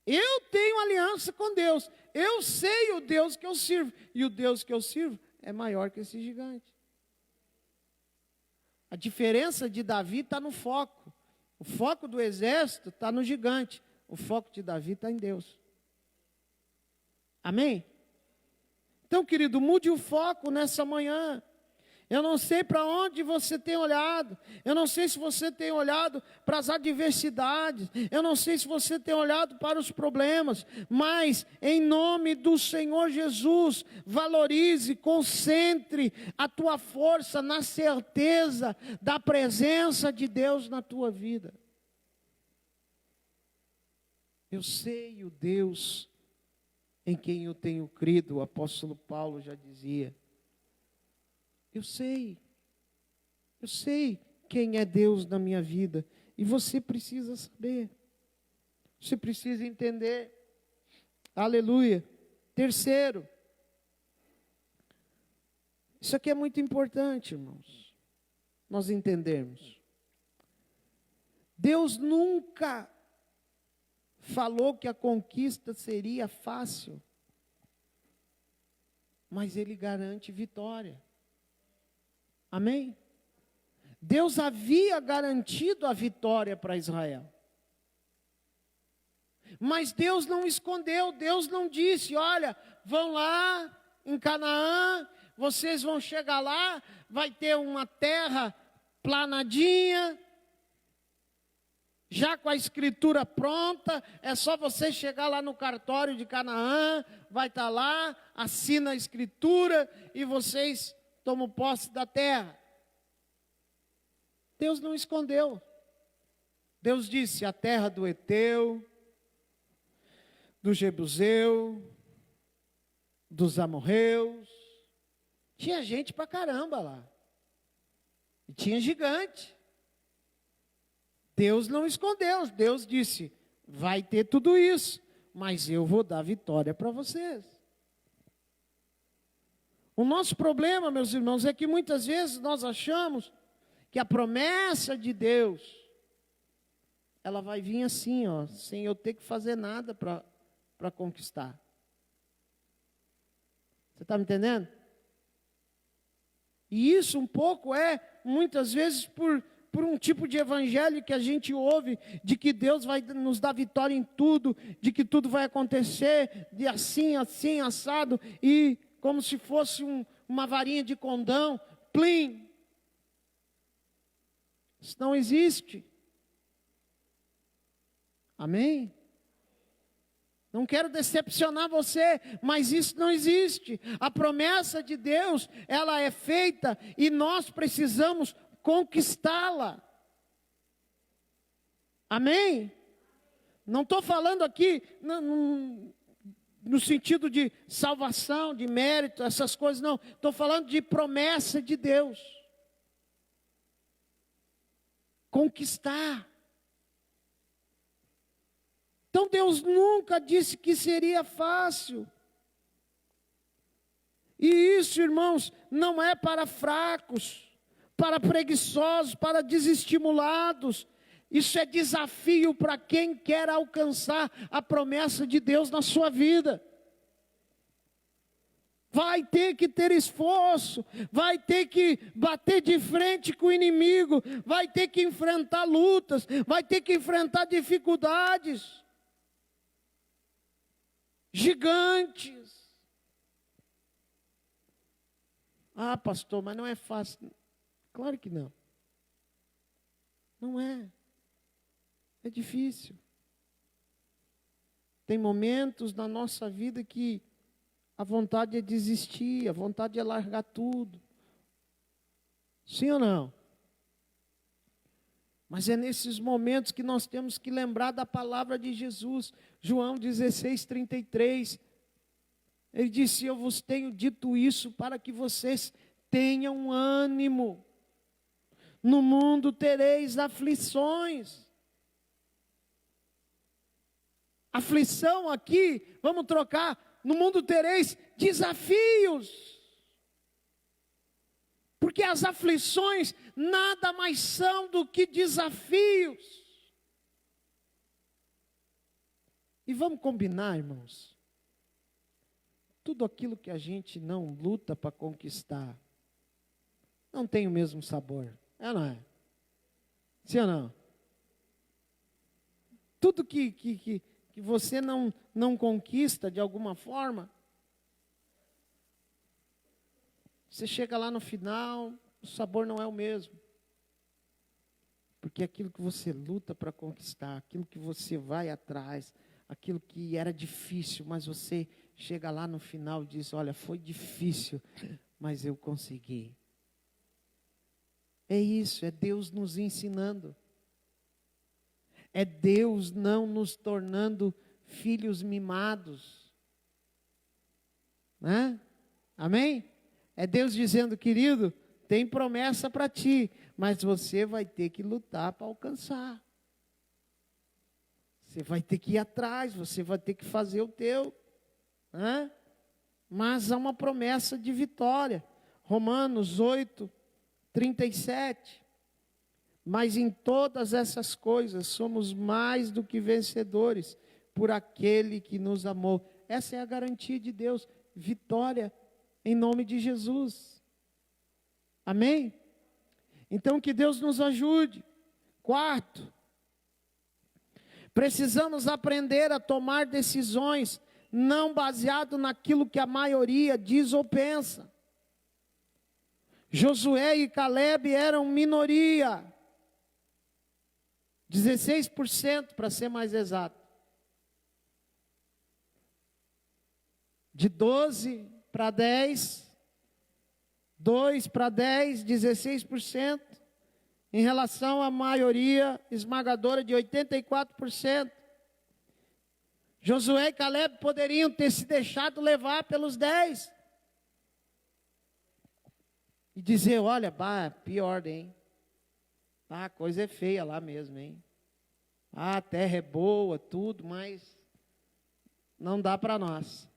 Eu tenho aliança com Deus. Eu sei o Deus que eu sirvo. E o Deus que eu sirvo é maior que esse gigante. A diferença de Davi está no foco. O foco do exército está no gigante. O foco de Davi está em Deus. Amém? Então, querido, mude o foco nessa manhã. Eu não sei para onde você tem olhado. Eu não sei se você tem olhado para as adversidades. Eu não sei se você tem olhado para os problemas. Mas, em nome do Senhor Jesus, valorize, concentre a tua força na certeza da presença de Deus na tua vida. Eu sei o Deus em quem eu tenho crido, o apóstolo Paulo já dizia. Eu sei quem é Deus na minha vida. E você precisa saber. Você precisa entender. Aleluia. Terceiro. Isso aqui é muito importante, irmãos. Nós entendermos. Deus nunca falou que a conquista seria fácil. Mas Ele garante vitória. Amém? Deus havia garantido a vitória para Israel. Mas Deus não escondeu, Deus não disse, olha, vão lá em Canaã, vocês vão chegar lá, vai ter uma terra planadinha, já com a escritura pronta, é só você chegar lá no cartório de Canaã, vai estar lá, assina a escritura e vocês tomam posse da terra. Deus não escondeu. Deus disse, a terra do Eteu, do Jebuseu, dos amorreus, tinha gente pra caramba lá, e tinha gigante. Deus não escondeu, Deus disse, vai ter tudo isso, mas eu vou dar vitória para vocês. O nosso problema, meus irmãos, é que muitas vezes nós achamos que a promessa de Deus, ela vai vir assim, ó, sem eu ter que fazer nada para conquistar. Você está me entendendo? E isso um pouco é, muitas vezes, por um tipo de evangelho que a gente ouve, de que Deus vai nos dar vitória em tudo, de que tudo vai acontecer, de assim, assim, assado, e como se fosse uma varinha de condão, plim. Isso não existe. Amém? Não quero decepcionar você, mas isso não existe. A promessa de Deus, ela é feita e nós precisamos conquistá-la. Amém? Não estou falando aqui no sentido de salvação, de mérito, essas coisas, não. Estou falando de promessa de Deus. Conquistar. Então Deus nunca disse que seria fácil. E isso, irmãos, não é para fracos, para preguiçosos, para desestimulados. Isso é desafio para quem quer alcançar a promessa de Deus na sua vida. Vai ter que ter esforço, vai ter que bater de frente com o inimigo, vai ter que enfrentar lutas, vai ter que enfrentar dificuldades. Gigantes. Ah, pastor, mas não é fácil. Claro que não. Não é. É difícil. Tem momentos na nossa vida que a vontade é desistir, a vontade é largar tudo. Sim ou não? Mas é nesses momentos que nós temos que lembrar da palavra de Jesus. João 16:33. Ele disse, eu vos tenho dito isso para que vocês tenham ânimo. No mundo tereis aflições. Aflição aqui, vamos trocar. No mundo tereis desafios. Porque as aflições nada mais são do que desafios. E vamos combinar, irmãos. Tudo aquilo que a gente não luta para conquistar, não tem o mesmo sabor. É ou não é? Sim ou não? Tudo que você não conquista de alguma forma, você chega lá no final, o sabor não é o mesmo. Porque aquilo que você luta para conquistar, aquilo que você vai atrás, aquilo que era difícil, mas você chega lá no final e diz, olha, foi difícil, mas eu consegui. É isso, é Deus nos ensinando. É Deus não nos tornando filhos mimados. Né? Amém? É Deus dizendo, querido, tem promessa para ti, mas você vai ter que lutar para alcançar. Você vai ter que ir atrás, você vai ter que fazer o teu. Né? Mas há uma promessa de vitória. Romanos 8:37. Mas em todas essas coisas somos mais do que vencedores por aquele que nos amou. Essa é a garantia de Deus. Vitória em nome de Jesus. Amém? Então que Deus nos ajude. Quarto, Precisamos aprender a tomar decisões não baseado naquilo que a maioria diz ou pensa. Josué e Caleb eram minoria. 16% para ser mais exato. De 12 para 10, 2 para 10, 16%, em relação à maioria esmagadora de 84%. Josué e Caleb poderiam ter se deixado levar pelos 10. E dizer, olha, pior, hein? A coisa é feia lá mesmo, hein? A terra é boa, tudo, mas não dá para nós.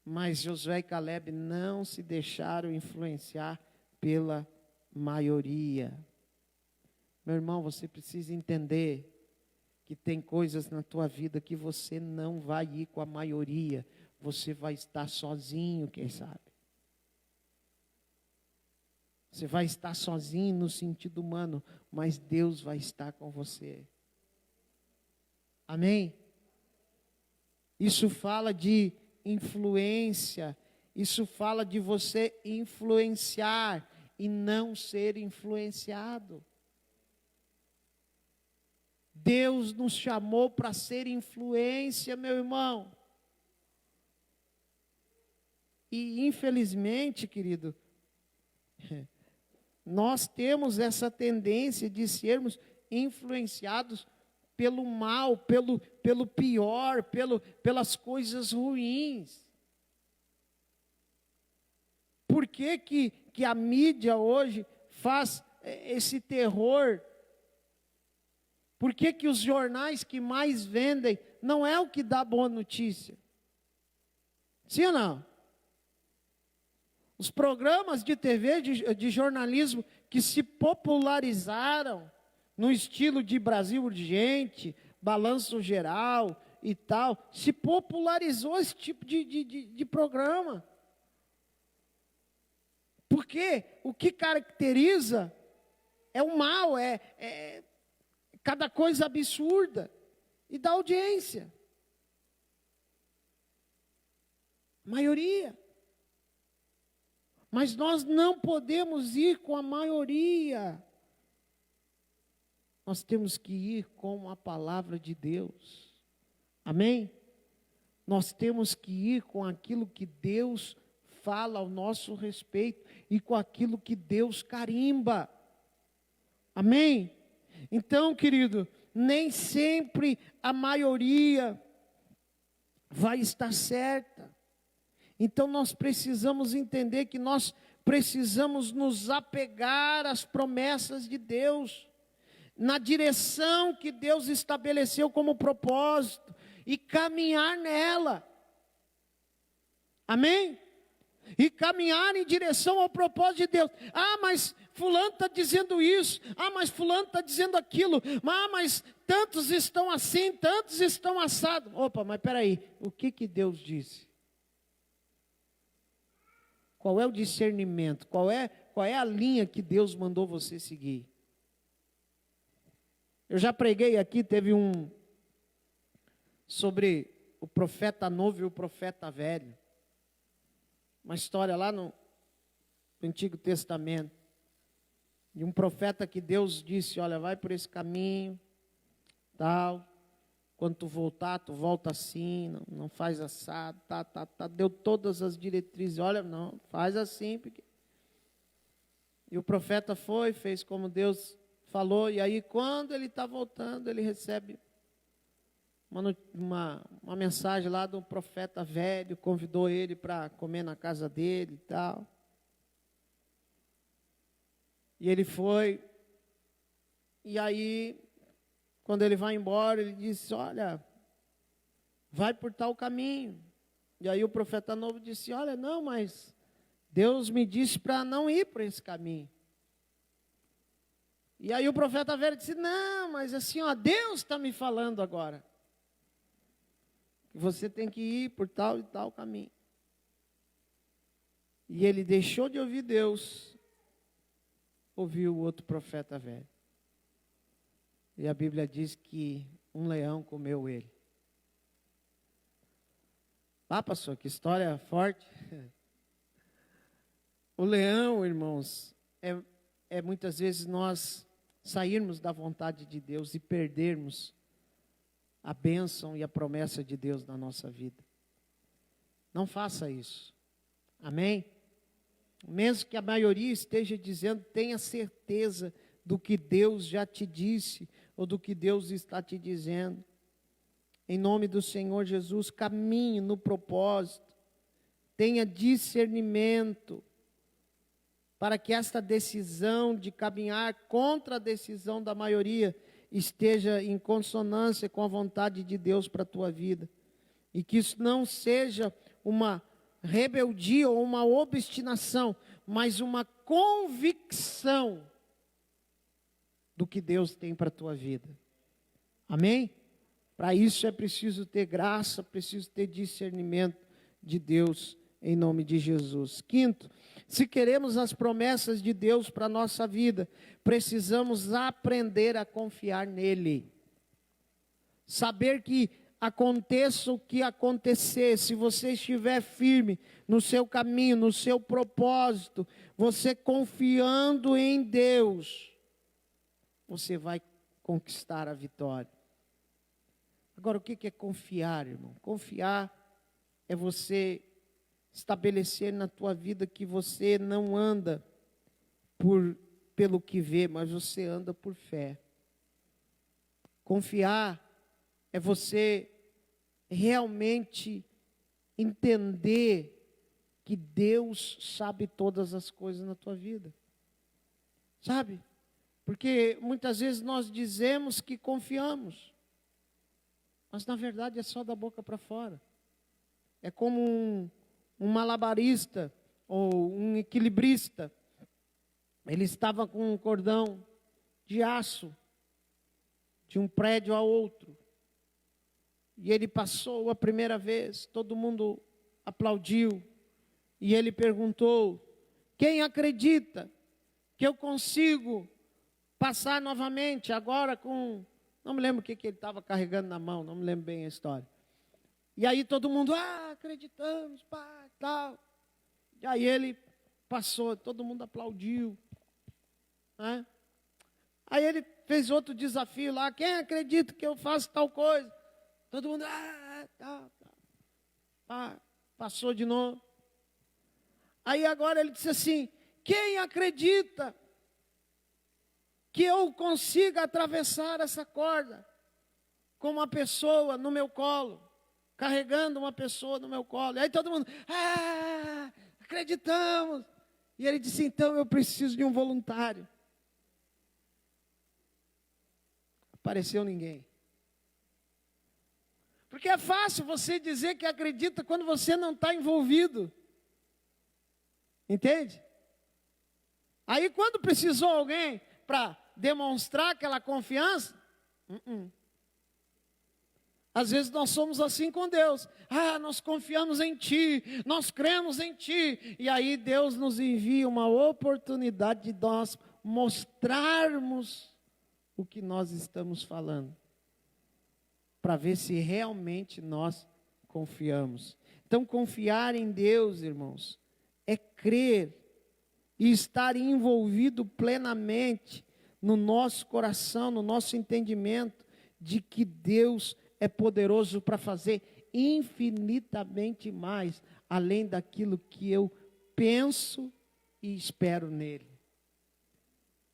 Mas Josué e Caleb não se deixaram influenciar pela maioria. Meu irmão, você precisa entender que tem coisas na tua vida que você não vai ir com a maioria. Você vai estar sozinho, quem sabe. Você vai estar sozinho no sentido humano, mas Deus vai estar com você. Amém? Isso fala de influência, isso fala de você influenciar e não ser influenciado. Deus nos chamou para ser influência, meu irmão. E infelizmente, querido, nós temos essa tendência de sermos influenciados pelo mal, pelo pior, pelas coisas ruins. Por que a mídia hoje faz esse terror? Por que os jornais que mais vendem não é o que dá boa notícia? Sim ou não? Os programas de TV, de jornalismo que se popularizaram no estilo de Brasil Urgente, Balanço Geral e tal, se popularizou esse tipo de programa. Porque o que caracteriza é o mal, é cada coisa absurda e dá audiência. Maioria. Mas nós não podemos ir com a maioria. Nós temos que ir com a palavra de Deus. Amém? Nós temos que ir com aquilo que Deus fala ao nosso respeito e com aquilo que Deus carimba. Amém? Então, querido, nem sempre a maioria vai estar certa. Então nós precisamos entender que nós precisamos nos apegar às promessas de Deus, na direção que Deus estabeleceu como propósito e caminhar nela. Amém? E caminhar em direção ao propósito de Deus. Ah, mas fulano está dizendo isso. Ah, mas fulano está dizendo aquilo. Ah, mas tantos estão assim, tantos estão assados. Opa, mas peraí, o que Deus disse? Qual é o discernimento? Qual é a linha que Deus mandou você seguir? Eu já preguei aqui, teve um sobre o profeta novo e o profeta velho. Uma história lá no Antigo Testamento. De um profeta que Deus disse, olha, vai por esse caminho, tal. Quando tu voltar, tu volta assim, não faz assado, deu todas as diretrizes, olha, não, faz assim. Porque... E o profeta foi, fez como Deus falou, e aí quando ele está voltando, ele recebe uma mensagem lá do profeta velho, convidou ele para comer na casa dele e tal. E ele foi, e aí... Quando ele vai embora, ele disse, olha, vai por tal caminho. E aí o profeta novo disse, olha, não, mas Deus me disse para não ir por esse caminho. E aí o profeta velho disse, não, mas assim, ó, Deus está me falando agora. Que você tem que ir por tal e tal caminho. E ele deixou de ouvir Deus, ouviu o outro profeta velho. E a Bíblia diz que um leão comeu ele. Ah, pastor, que história forte. O leão, irmãos, é muitas vezes nós sairmos da vontade de Deus e perdermos a bênção e a promessa de Deus na nossa vida. Não faça isso. Amém? Mesmo que a maioria esteja dizendo, tenha certeza do que Deus já te disse, ou do que Deus está te dizendo. Em nome do Senhor Jesus, caminhe no propósito, tenha discernimento, para que esta decisão de caminhar contra a decisão da maioria esteja em consonância com a vontade de Deus para a tua vida. E que isso não seja uma rebeldia ou uma obstinação, mas uma convicção do que Deus tem para a tua vida. Amém? Para isso é preciso ter graça, preciso ter discernimento de Deus, em nome de Jesus. Quinto, se queremos as promessas de Deus para a nossa vida, precisamos aprender a confiar nele. Saber que aconteça o que acontecer, se você estiver firme no seu caminho, no seu propósito, você confiando em Deus, você vai conquistar a vitória. Agora, o que é confiar, irmão? Confiar é você estabelecer na tua vida que você não anda pelo que vê, mas você anda por fé. Confiar é você realmente entender que Deus sabe todas as coisas na tua vida. Sabe? Porque muitas vezes nós dizemos que confiamos, mas na verdade é só da boca para fora. É como um malabarista ou um equilibrista. Ele estava com um cordão de aço de um prédio a outro. E ele passou a primeira vez, todo mundo aplaudiu. E ele perguntou: quem acredita que eu consigo passar novamente agora com... Não me lembro o que ele estava carregando na mão, não me lembro bem a história. E aí todo mundo, acreditamos, pai, tal. E aí ele passou, todo mundo aplaudiu. Né? Aí ele fez outro desafio lá, quem acredita que eu faço tal coisa? Todo mundo, tal. Passou de novo. Aí agora ele disse assim, quem acredita que eu consiga atravessar essa corda com uma pessoa no meu colo, carregando uma pessoa no meu colo? E aí todo mundo, acreditamos. E ele disse, então eu preciso de um voluntário. Apareceu ninguém. Porque é fácil você dizer que acredita quando você não está envolvido. Entende? Aí quando precisou alguém para demonstrar aquela confiança, às vezes nós somos assim com Deus. Nós confiamos em Ti, nós cremos em Ti. E aí Deus nos envia uma oportunidade de nós mostrarmos o que nós estamos falando, para ver se realmente nós confiamos. Então, confiar em Deus, irmãos, é crer e estar envolvido plenamente no nosso coração, no nosso entendimento de que Deus é poderoso para fazer infinitamente mais, além daquilo que eu penso e espero nele.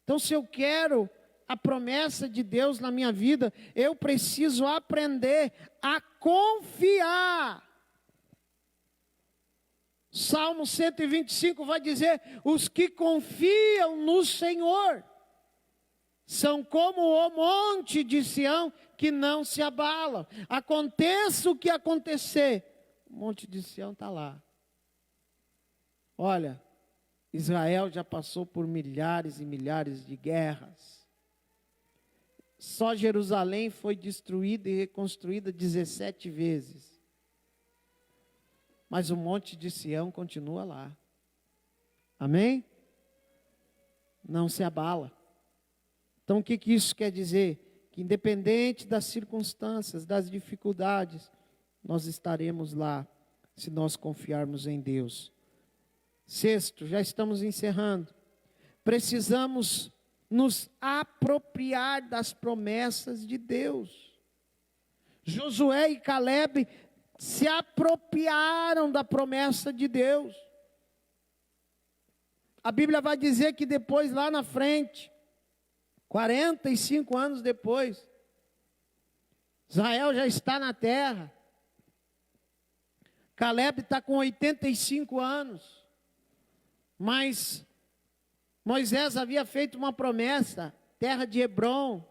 Então, se eu quero a promessa de Deus na minha vida, eu preciso aprender a confiar. Salmo 125 vai dizer, os que confiam no Senhor são como o monte de Sião que não se abala. Aconteça o que acontecer, o monte de Sião está lá. Olha, Israel já passou por milhares e milhares de guerras. Só Jerusalém foi destruída e reconstruída 17 vezes. Mas o monte de Sião continua lá. Amém? Não se abala. Então o que isso quer dizer? que independente das circunstâncias, das dificuldades, nós estaremos lá, se nós confiarmos em Deus. Sexto, já estamos encerrando. Precisamos nos apropriar das promessas de Deus. Josué e Caleb se apropriaram da promessa de Deus. A Bíblia vai dizer que depois, lá na frente, 45 anos depois, Israel já está na terra. Caleb está com 85 anos. Mas Moisés havia feito uma promessa, terra de Hebrom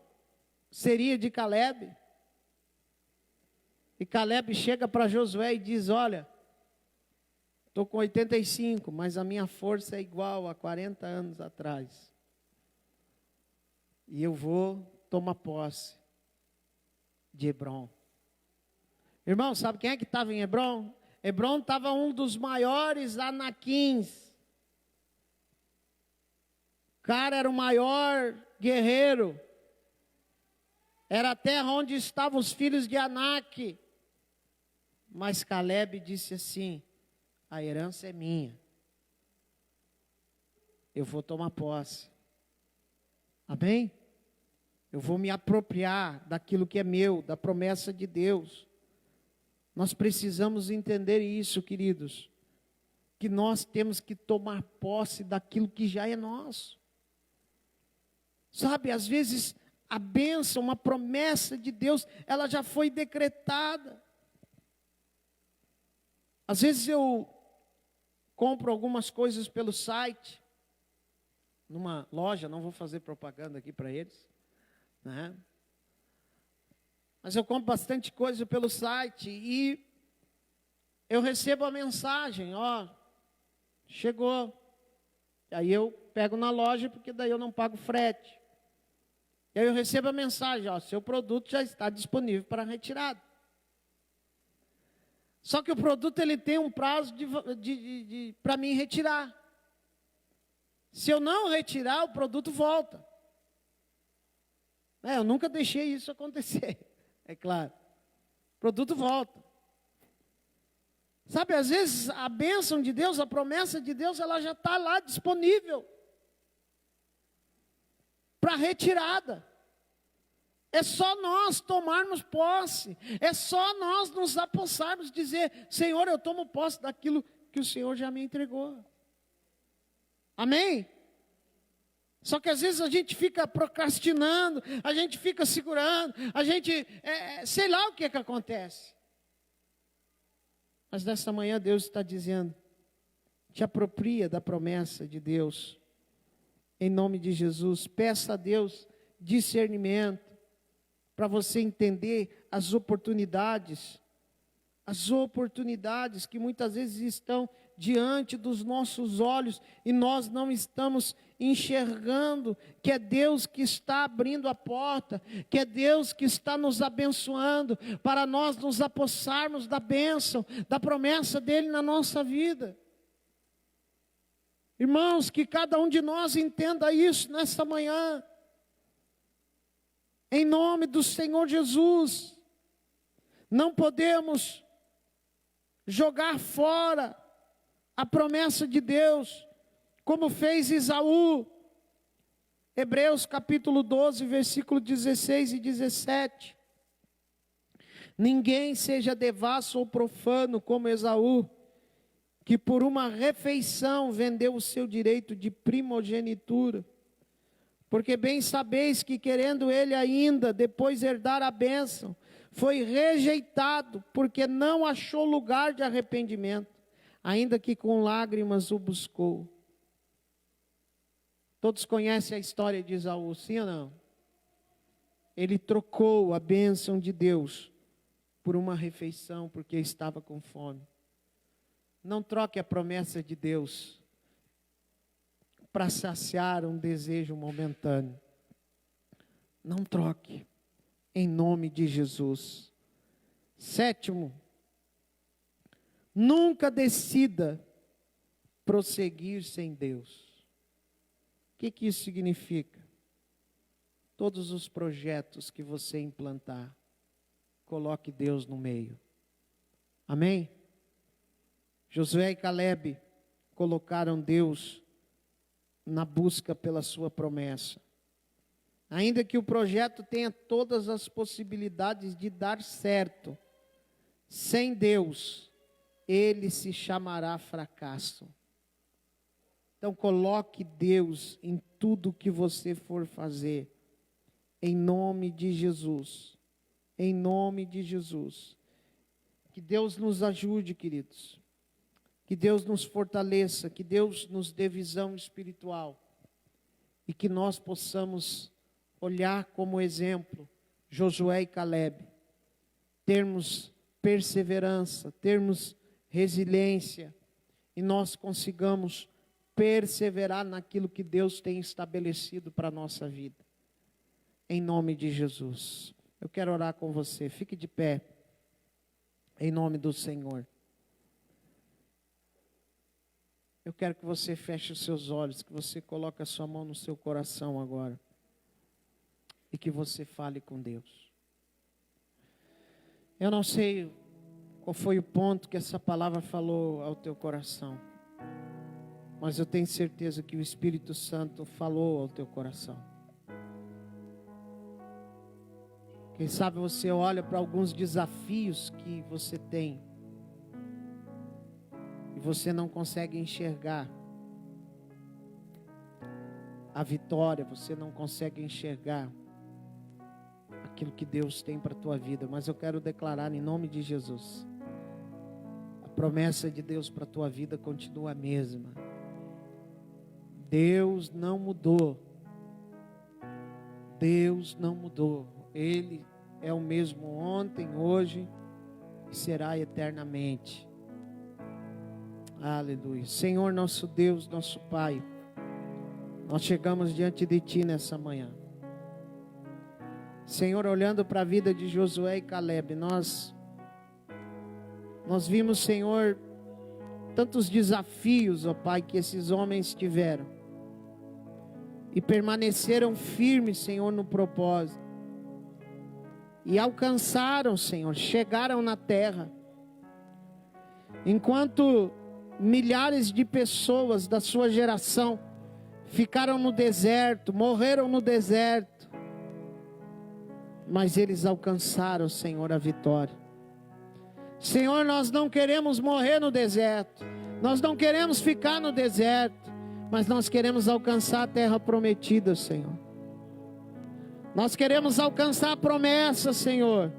seria de Caleb. E Caleb chega para Josué e diz: olha, estou com 85, mas a minha força é igual a 40 anos atrás. E eu vou tomar posse de Hebrom. Irmão, sabe quem é que estava em Hebrom? Hebrom estava um dos maiores anaquins. O cara era o maior guerreiro. Era a terra onde estavam os filhos de Anak. Mas Caleb disse assim: a herança é minha. Eu vou tomar posse. Amém? Eu vou me apropriar daquilo que é meu, da promessa de Deus. Nós precisamos entender isso, queridos. Que nós temos que tomar posse daquilo que já é nosso. Sabe, às vezes a bênção, uma promessa de Deus, ela já foi decretada. Às vezes eu compro algumas coisas pelo site, numa loja, não vou fazer propaganda aqui para eles, né? Mas eu compro bastante coisa pelo site e eu recebo a mensagem: ó, chegou. Aí eu pego na loja, porque daí eu não pago frete. E aí eu recebo a mensagem: ó, seu produto já está disponível para retirada. Só que o produto ele tem um prazo para mim retirar. Se eu não retirar, o produto volta. Eu nunca deixei isso acontecer, é claro. O produto volta. Sabe, às vezes a bênção de Deus, a promessa de Deus, ela já está lá disponível para retirada. É só nós tomarmos posse. É só nós nos apossarmos, dizer: Senhor, eu tomo posse daquilo que o Senhor já me entregou. Amém? Só que às vezes a gente fica procrastinando, a gente fica segurando, a gente, sei lá o que acontece. Mas nesta manhã Deus está dizendo: te apropria da promessa de Deus. Em nome de Jesus, peça a Deus discernimento, para você entender as oportunidades que muitas vezes estão diante dos nossos olhos e nós não estamos enxergando que é Deus que está abrindo a porta, que é Deus que está nos abençoando, para nós nos apossarmos da bênção, da promessa dEle na nossa vida. Irmãos, que cada um de nós entenda isso nesta manhã. Em nome do Senhor Jesus, não podemos jogar fora a promessa de Deus, como fez Esaú. Hebreus capítulo 12, versículo 16 e 17. Ninguém seja devasso ou profano como Esaú, que por uma refeição vendeu o seu direito de primogenitura. Porque bem sabeis que querendo ele ainda depois herdar a bênção, foi rejeitado, porque não achou lugar de arrependimento, ainda que com lágrimas o buscou. Todos conhecem a história de Esaú, sim ou não? Ele trocou a bênção de Deus por uma refeição, porque estava com fome. Não troque a promessa de Deus para saciar um desejo momentâneo. Não troque, em nome de Jesus. Sétimo, nunca decida prosseguir sem Deus. O que isso significa? todos os projetos que você implantar, coloque Deus no meio. Amém? Josué e Caleb colocaram Deus na busca pela sua promessa. Ainda que o projeto tenha todas as possibilidades de dar certo, sem Deus, ele se chamará fracasso. Então coloque Deus em tudo que você for fazer, em nome de Jesus. Em nome de Jesus. Que Deus nos ajude, queridos. Que Deus nos fortaleça, que Deus nos dê visão espiritual. E que nós possamos olhar como exemplo Josué e Caleb. Termos perseverança, termos resiliência. E nós consigamos perseverar naquilo que Deus tem estabelecido para a nossa vida. Em nome de Jesus. Eu quero orar com você. Fique de pé. Em nome do Senhor. Eu quero que você feche os seus olhos, que você coloque a sua mão no seu coração agora. E que você fale com Deus. Eu não sei qual foi o ponto que essa palavra falou ao teu coração. Mas eu tenho certeza que o Espírito Santo falou ao teu coração. Quem sabe você olha para alguns desafios que você tem e você não consegue enxergar a vitória, você não consegue enxergar aquilo que Deus tem para a tua vida. Mas eu quero declarar em nome de Jesus, a promessa de Deus para a tua vida continua a mesma. Deus não mudou. Deus não mudou. Ele é o mesmo ontem, hoje e será eternamente. Aleluia. Senhor nosso Deus, nosso Pai, nós chegamos diante de Ti nessa manhã. Senhor, olhando para a vida de Josué e Caleb, nós vimos, Senhor, tantos desafios, ó Pai, que esses homens tiveram. E permaneceram firmes, Senhor, no propósito. E alcançaram, Senhor, chegaram na terra. Enquanto milhares de pessoas da sua geração ficaram no deserto, morreram no deserto. Mas eles alcançaram, Senhor, a vitória. Senhor, nós não queremos morrer no deserto. Nós não queremos ficar no deserto. Mas nós queremos alcançar a terra prometida, Senhor. Nós queremos alcançar a promessa, Senhor.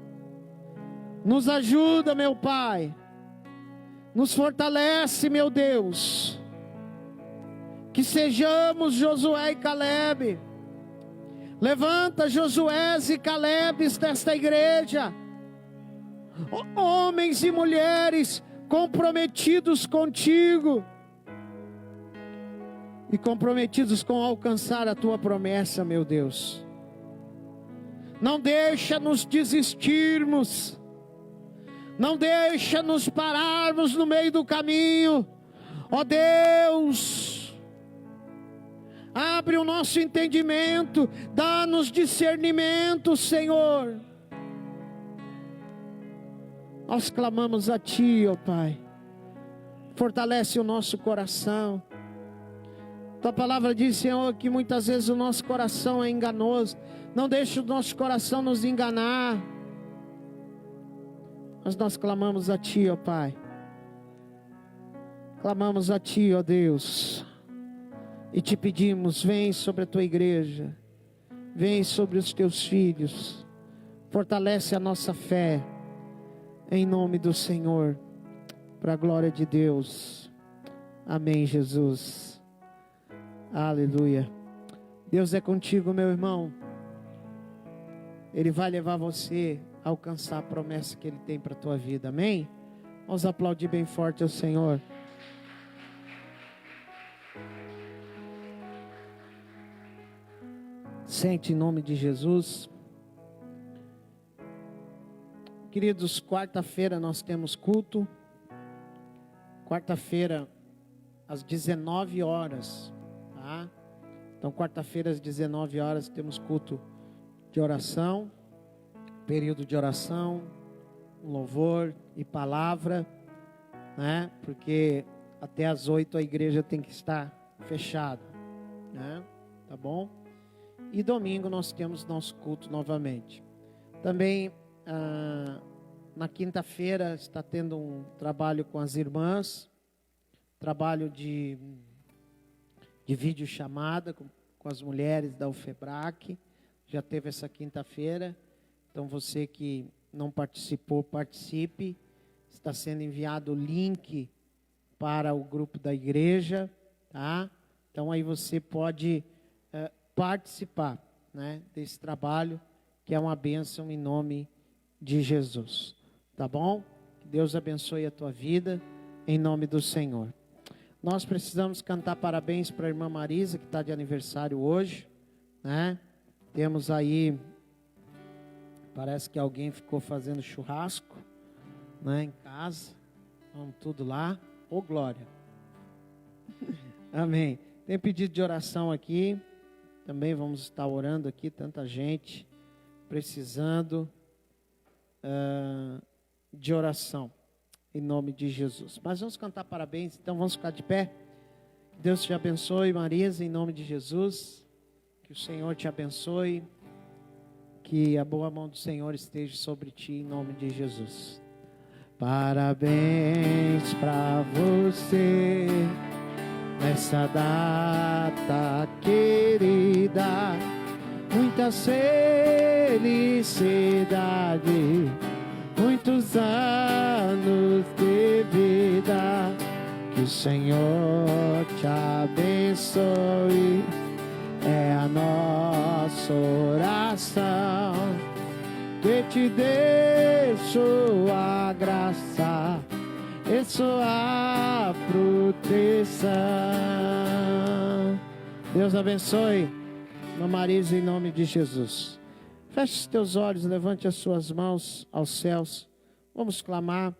Nos ajuda, meu Pai. Nos fortalece, meu Deus. Que sejamos Josué e Caleb. Levanta Josué e Calebes desta igreja. Homens e mulheres comprometidos contigo. E comprometidos com alcançar a tua promessa, meu Deus. Não deixa nos desistirmos. Não deixa nos pararmos no meio do caminho. Ó Deus, abre o nosso entendimento, dá-nos discernimento, Senhor. Nós clamamos a Ti, ó Pai. Fortalece o nosso coração. Tua palavra diz, Senhor, que muitas vezes o nosso coração é enganoso. Não deixe o nosso coração nos enganar. Mas nós clamamos a Ti, ó Pai. Clamamos a Ti, ó Deus. E te pedimos, vem sobre a Tua igreja. Vem sobre os Teus filhos. Fortalece a nossa fé. Em nome do Senhor. Para a glória de Deus. Amém, Jesus. Aleluia. Deus é contigo, meu irmão. Ele vai levar você a alcançar a promessa que Ele tem para a tua vida. Amém? Vamos aplaudir bem forte ao Senhor. Sente em nome de Jesus. Queridos, quarta-feira nós temos culto. Quarta-feira às 19 horas. Tá? Então, quarta-feira às 19 horas temos culto de oração, período de oração, um louvor e palavra, né? Porque até às 8 a igreja tem que estar fechada, né? Tá bom? E domingo nós temos nosso culto novamente. Também na quinta-feira está tendo um trabalho com as irmãs, trabalho de videochamada com as mulheres da UFEBRAC. Já teve essa quinta-feira. Então você que não participou, participe. Está sendo enviado o link para o grupo da igreja, tá? Então aí você pode participar, né, desse trabalho, que é uma bênção em nome de Jesus. Tá bom? Que Deus abençoe a tua vida, em nome do Senhor. Nós precisamos cantar parabéns para a irmã Marisa, que está de aniversário hoje, né? Temos aí, parece que alguém ficou fazendo churrasco, né, em casa. Vamos tudo lá. Ô, glória. Amém. Tem pedido de oração aqui. Também vamos estar orando aqui. Tanta gente precisando de oração. Em nome de Jesus. Mas vamos cantar parabéns. Então vamos ficar de pé. Que Deus te abençoe, Marisa, em nome de Jesus. Que o Senhor te abençoe. Que a boa mão do Senhor esteja sobre ti, em nome de Jesus. Parabéns pra você nessa data querida, muitas felicidades, muitos anos de vida, que o Senhor te abençoe, é a nossa oração, que te dê sua graça e sua proteção. Deus abençoe, irmã Marisa, em nome de Jesus. Feche os teus olhos, levante as suas mãos aos céus. Vamos clamar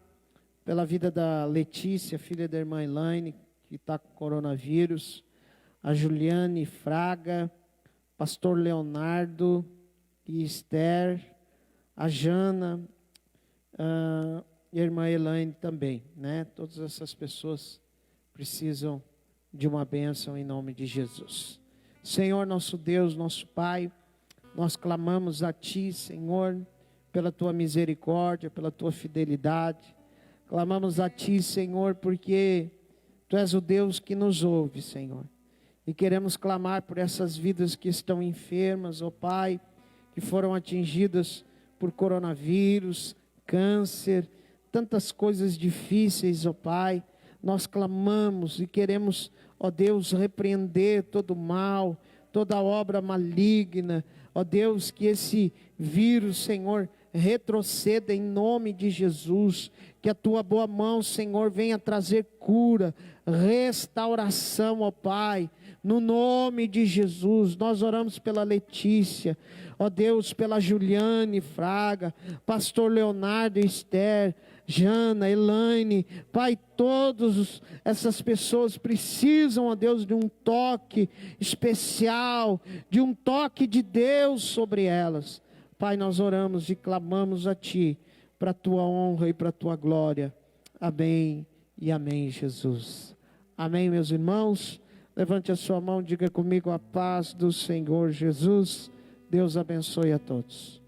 pela vida da Letícia, filha da irmã Elaine, que está com coronavírus, a Juliane Fraga, pastor Leonardo e Esther, a Jana, e a irmã Elaine também, né? Todas essas pessoas precisam de uma bênção em nome de Jesus. Senhor, nosso Deus, nosso Pai, nós clamamos a Ti, Senhor, pela Tua misericórdia, pela Tua fidelidade. Clamamos a Ti, Senhor, porque Tu és o Deus que nos ouve, Senhor. E queremos clamar por essas vidas que estão enfermas, ó Pai, que foram atingidas por coronavírus, câncer, tantas coisas difíceis, ó Pai. Nós clamamos e queremos, ó Deus, repreender todo mal, toda obra maligna, ó Deus, que esse vírus, Senhor, retroceda em nome de Jesus, que a Tua boa mão, Senhor, venha trazer cura, restauração, ó Pai, no nome de Jesus. Nós oramos pela Letícia, ó Deus, pela Juliane Fraga, pastor Leonardo e Esther, Jana, Elaine, Pai, todas essas pessoas precisam, ó Deus, de um toque especial, de um toque de Deus sobre elas. Pai, nós oramos e clamamos a Ti, para a Tua honra e para a Tua glória. Amém e amém, Jesus. Amém, meus irmãos. Levante a sua mão, diga comigo: a paz do Senhor Jesus. Deus abençoe a todos.